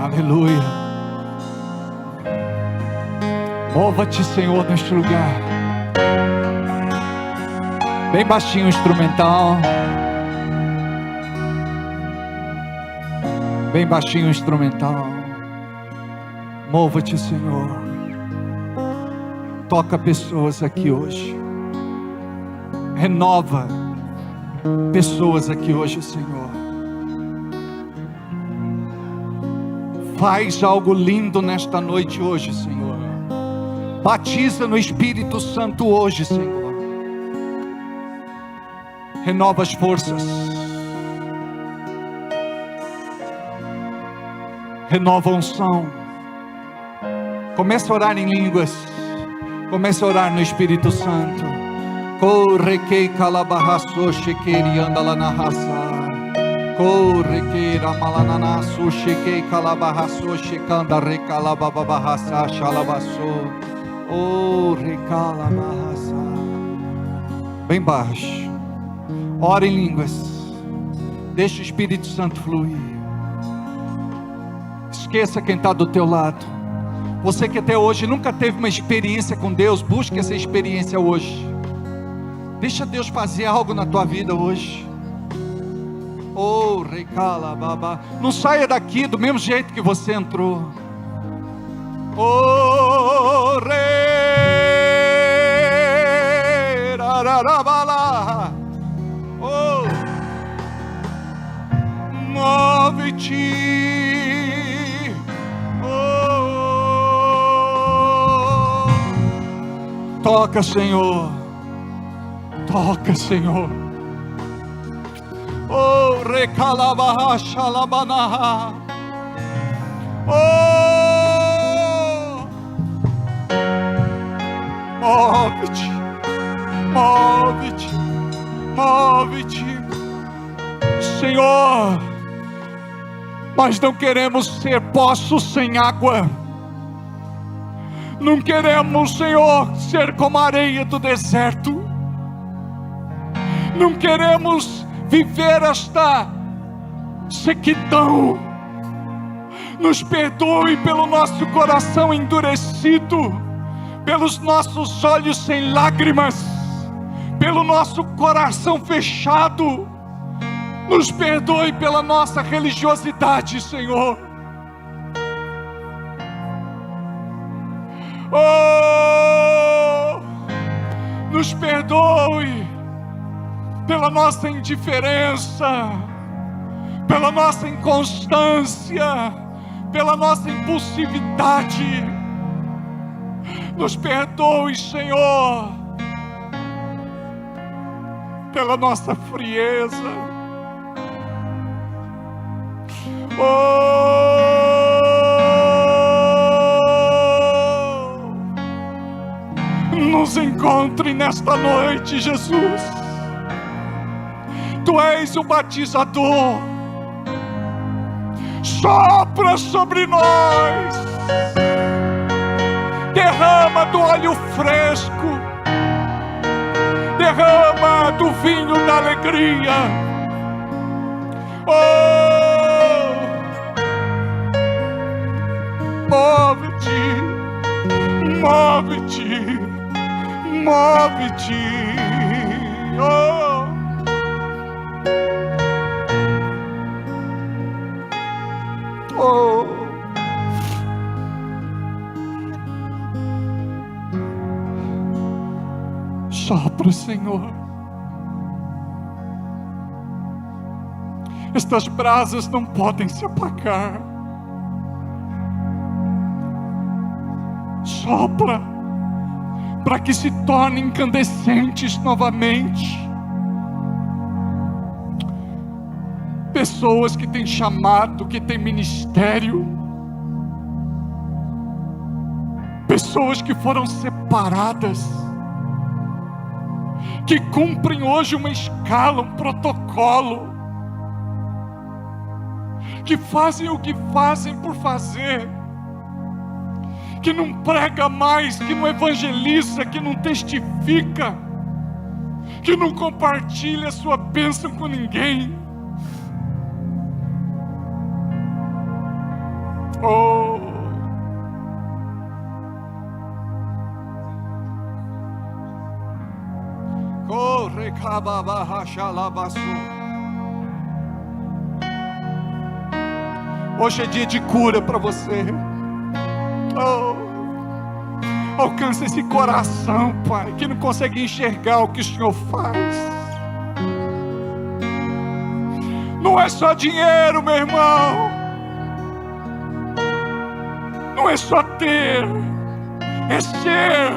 Aleluia. Mova-te, Senhor, neste lugar. Bem baixinho o instrumental. Bem baixinho o instrumental. Mova-te, Senhor. Toca pessoas aqui hoje. Renova pessoas aqui hoje, Senhor. Faz algo lindo nesta noite hoje, Senhor. Batiza no Espírito Santo hoje, Senhor. Renova as forças. Renova a unção. Comece a orar em línguas. Comece a orar no Espírito Santo. Corre que calabarraço chequeri anda lá na raça. Corre que ramalanana sushike calabarraço checanda recalababarraça xalabaço. Oh, recalabarraça. Bem baixo. Ora em línguas. Deixa o Espírito Santo fluir. Esqueça quem está do teu lado. Você que até hoje nunca teve uma experiência com Deus, busque essa experiência hoje. Deixa Deus fazer algo na tua vida hoje. Oh, recala, babá. Não saia daqui do mesmo jeito que você entrou. Oh, re, rararabala. Oh, move-te. Oh, toca, Senhor. Toca, Senhor. Oh, Oh, recalabaha shalabanaha. Oh, move-te, move-te, move-te, Senhor. Nós não queremos ser poços sem água. Não queremos, Senhor, ser como a areia do deserto. Não queremos viver esta sequidão. Nos perdoe pelo nosso coração endurecido, pelos nossos olhos sem lágrimas, pelo nosso coração fechado. Nos perdoe pela nossa religiosidade, Senhor. Oh, nos perdoe pela nossa indiferença, pela nossa inconstância, pela nossa impulsividade. Nos perdoe, Senhor, pela nossa frieza. Nos encontre nesta noite, Jesus. Tu és o batizador. Sopra sobre nós. Derrama do óleo fresco. Derrama do vinho da alegria. Oh, move-te, move-te, move-te. Oh, oh, sopra, Senhor. Estas brasas não podem se apagar. Sopra para que se tornem incandescentes novamente. Pessoas que têm chamado, que têm ministério, pessoas que foram separadas, que cumprem hoje uma escala, um protocolo, que fazem o que fazem por fazer, que não prega mais, que não evangeliza, que não testifica, que não compartilha a sua bênção com ninguém. Oh, corre cababaha xalabaçu. Hoje é dia de cura para você. Oh, alcança esse coração, Pai, que não consegue enxergar o que o Senhor faz. Não é só dinheiro, meu irmão. Não é só ter, é ser.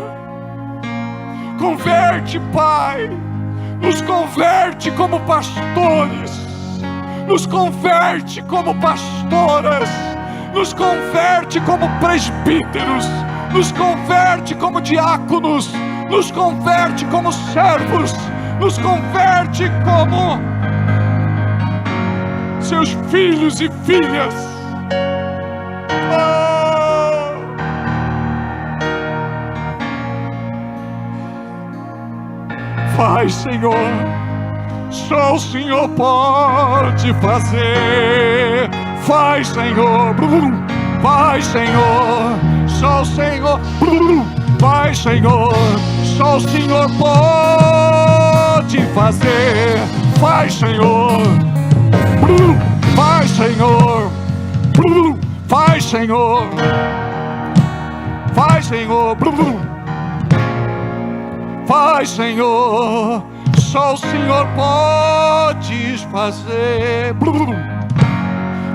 Converte, Pai. Nos converte como pastores. Nos converte como pastoras, nos converte como presbíteros, nos converte como diáconos, nos converte como servos, nos converte como seus filhos e filhas. Oh! Vai, Senhor. Só o Senhor pode fazer. Faz, Senhor. Vai, Senhor. Só o Senhor. Vai, Senhor. Só o Senhor pode fazer. Faz, Senhor. Vai, Senhor. Vai, Senhor. Vai, Senhor. Vai, Senhor. Só o Senhor pode fazer.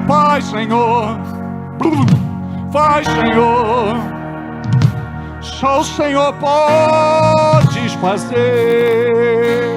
Vai, Senhor. Vai, Senhor. Só o Senhor pode fazer.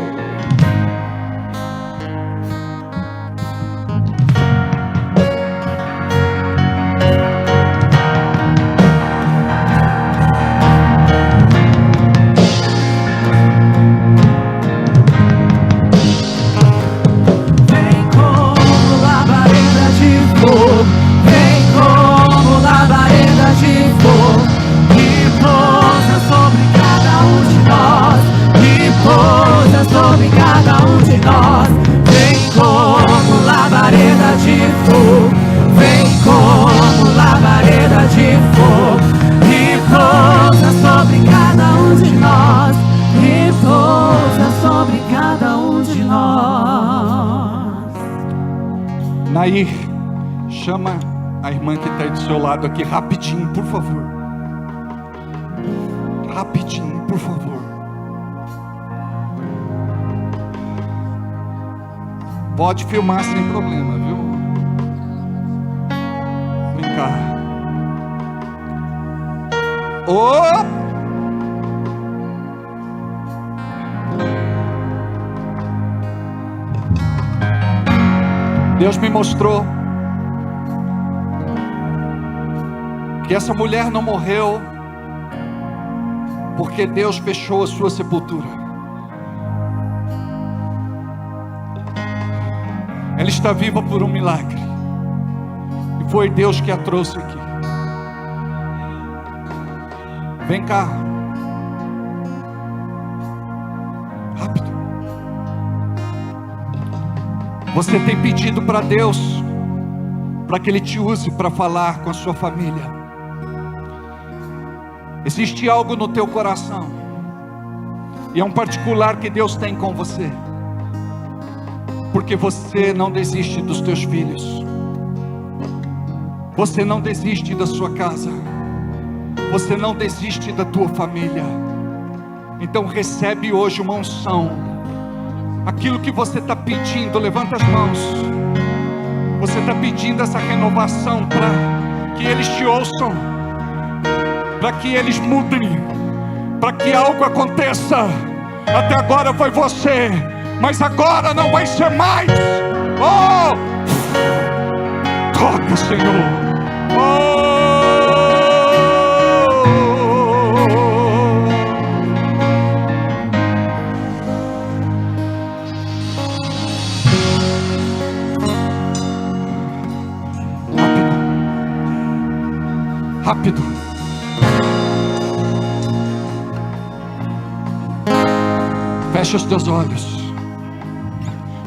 A irmã que está aí do seu lado aqui, rapidinho, por favor. Rapidinho, por favor. Pode filmar sem problema, viu? Vem cá. Oh! Deus me mostrou que essa mulher não morreu porque Deus fechou a sua sepultura. Ela está viva por um milagre, e foi Deus que a trouxe aqui. Vem cá. Rápido. Você tem pedido para Deus para que Ele te use para falar com a sua família. Existe algo no teu coração, e é um particular que Deus tem com você, porque você não desiste dos teus filhos, você não desiste da sua casa, você não desiste da tua família. Então recebe hoje uma unção. Aquilo que você está pedindo, levanta as mãos. Você está pedindo essa renovação para que eles te ouçam, para que eles mudem, para que algo aconteça. Até agora foi você, mas agora não vai ser mais. Oh! Toca, Senhor. Oh! Rápido. Fecha os teus olhos.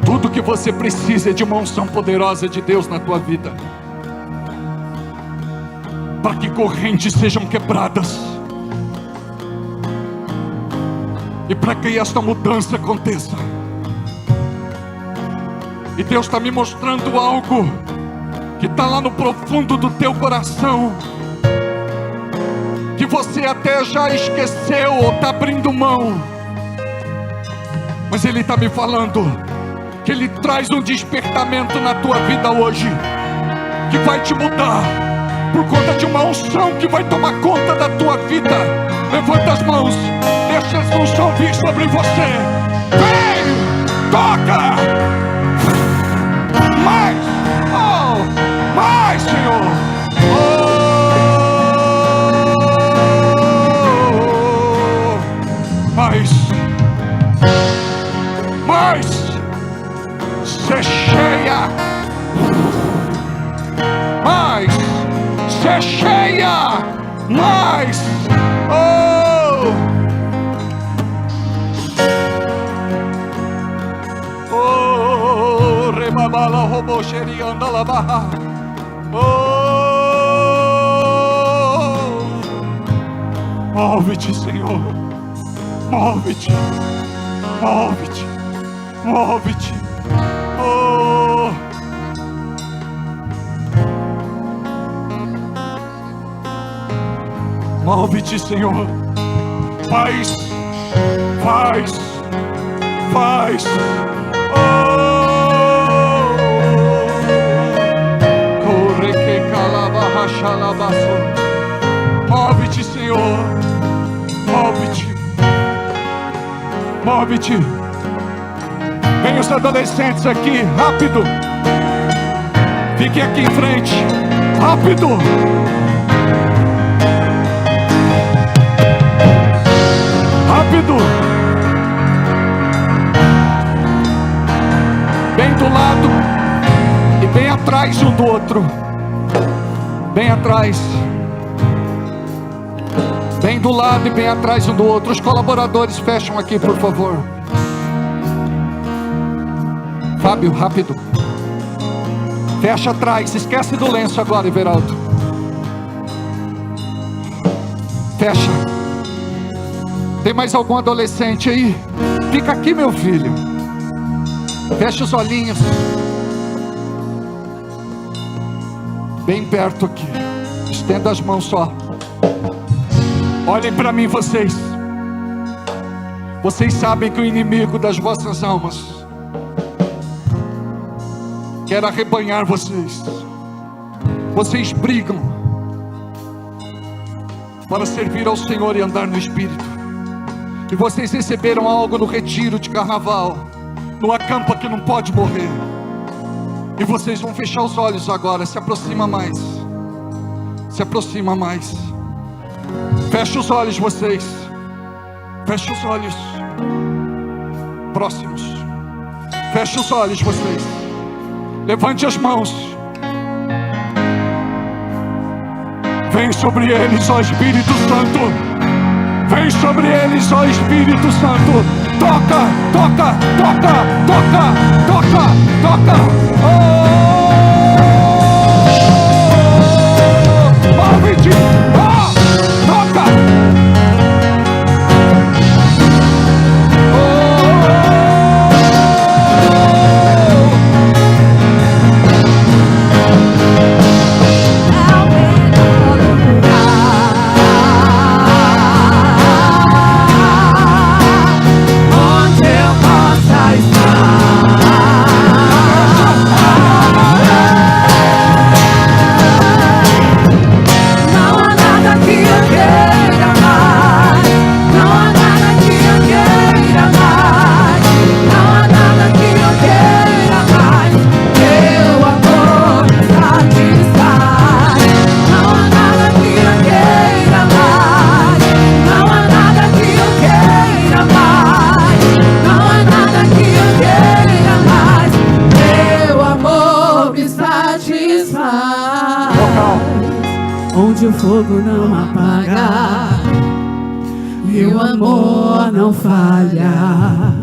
Tudo que você precisa é de uma unção poderosa de Deus na tua vida, para que correntes sejam quebradas, e para que esta mudança aconteça. E Deus está me mostrando algo que está lá no profundo do teu coração, que você até já esqueceu ou está abrindo mão, mas Ele está me falando que Ele traz um despertamento na tua vida hoje, que vai te mudar, por conta de uma unção que vai tomar conta da tua vida. Levanta as mãos, deixa essa unção vir sobre você. Vem, toca, mais, oh, mais, Senhor. Mais, ser cheia, mais, ser cheia, mais, oh, oh, rebabala robo xerianda lava, oh, move-te, Senhor, move-te, move-te, move-te, oh, move-te, Senhor, faz, faz, faz, oh, corre que calava rachalabaço, move-te, Senhor, move-te, move-te. Vem os adolescentes aqui, rápido. Fiquem aqui em frente, rápido. Rápido. Bem do lado e bem atrás um do outro. Bem atrás. Bem do lado e bem atrás um do outro. Os colaboradores fecham aqui, por favor. Fábio, rápido. Fecha atrás. Esquece do lenço agora, Everaldo. Fecha. Tem mais algum adolescente aí? Fica aqui, meu filho. Fecha os olhinhos. bem perto aqui. Estenda as mãos só. Olhem para mim, vocês. Vocês sabem que o inimigo das vossas almas quer arrebanhar vocês. Vocês brigam para servir ao Senhor e andar no Espírito. E vocês receberam algo no retiro de carnaval, no acampa que não pode morrer. E vocês vão fechar os olhos agora. Se aproxima mais. Se aproxima mais. Fecha os olhos, vocês. Fecha os olhos. Próximos. Fecha os olhos, vocês. Levante as mãos. Vem sobre eles, ó Espírito Santo. Vem sobre eles, ó Espírito Santo. Toca, toca, toca, toca, toca, toca. Move-te. Toca. Onde o fogo não apaga e o amor não falha,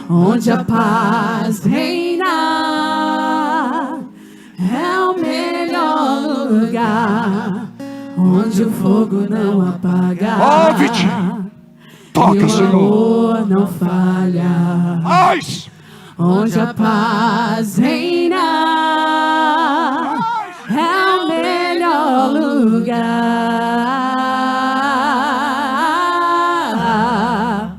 onde a paz reina, é o melhor lugar. Onde o fogo não apaga toca, e o Senhor. amor não falha, Mais. onde a paz reina, é o melhor lugar,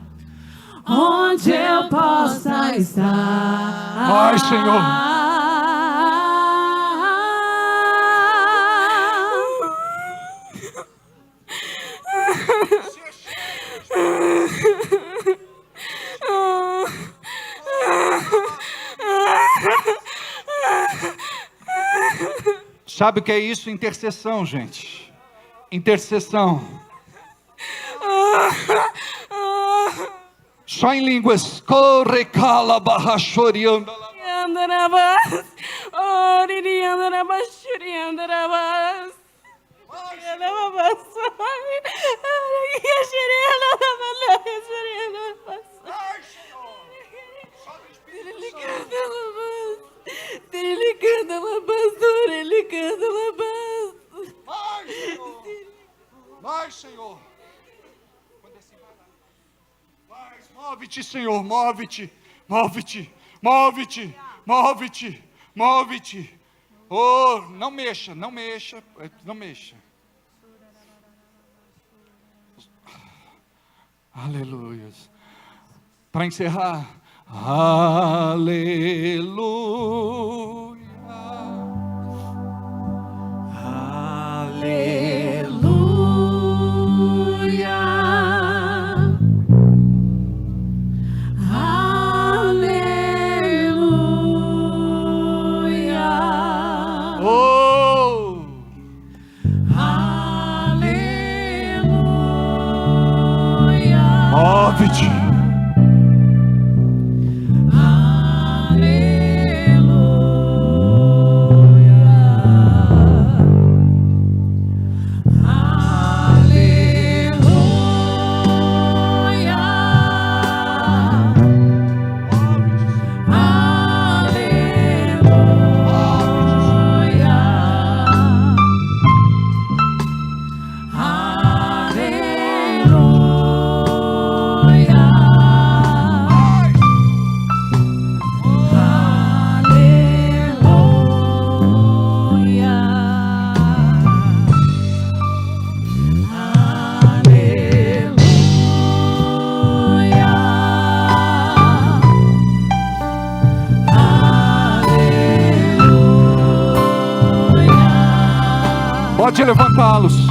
onde eu possa estar. Vai, Senhor. Sabe o que é isso? Intercessão, gente. Intercessão. Só em línguas. Corre, cala, barra, choriando. Mais, Senhor. Mais, move-te, Senhor, move-te, move-te, move-te, move-te, move-te. Oh, não mexa, não mexa, não mexa. Aleluia. Para encerrar, aleluia. Move-te. Aleluia. Pode levantá-los.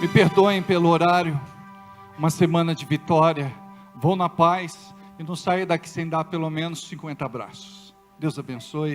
Me perdoem pelo horário, uma semana de vitória. Vou na paz e não saia daqui sem dar pelo menos 50 abraços. Deus abençoe.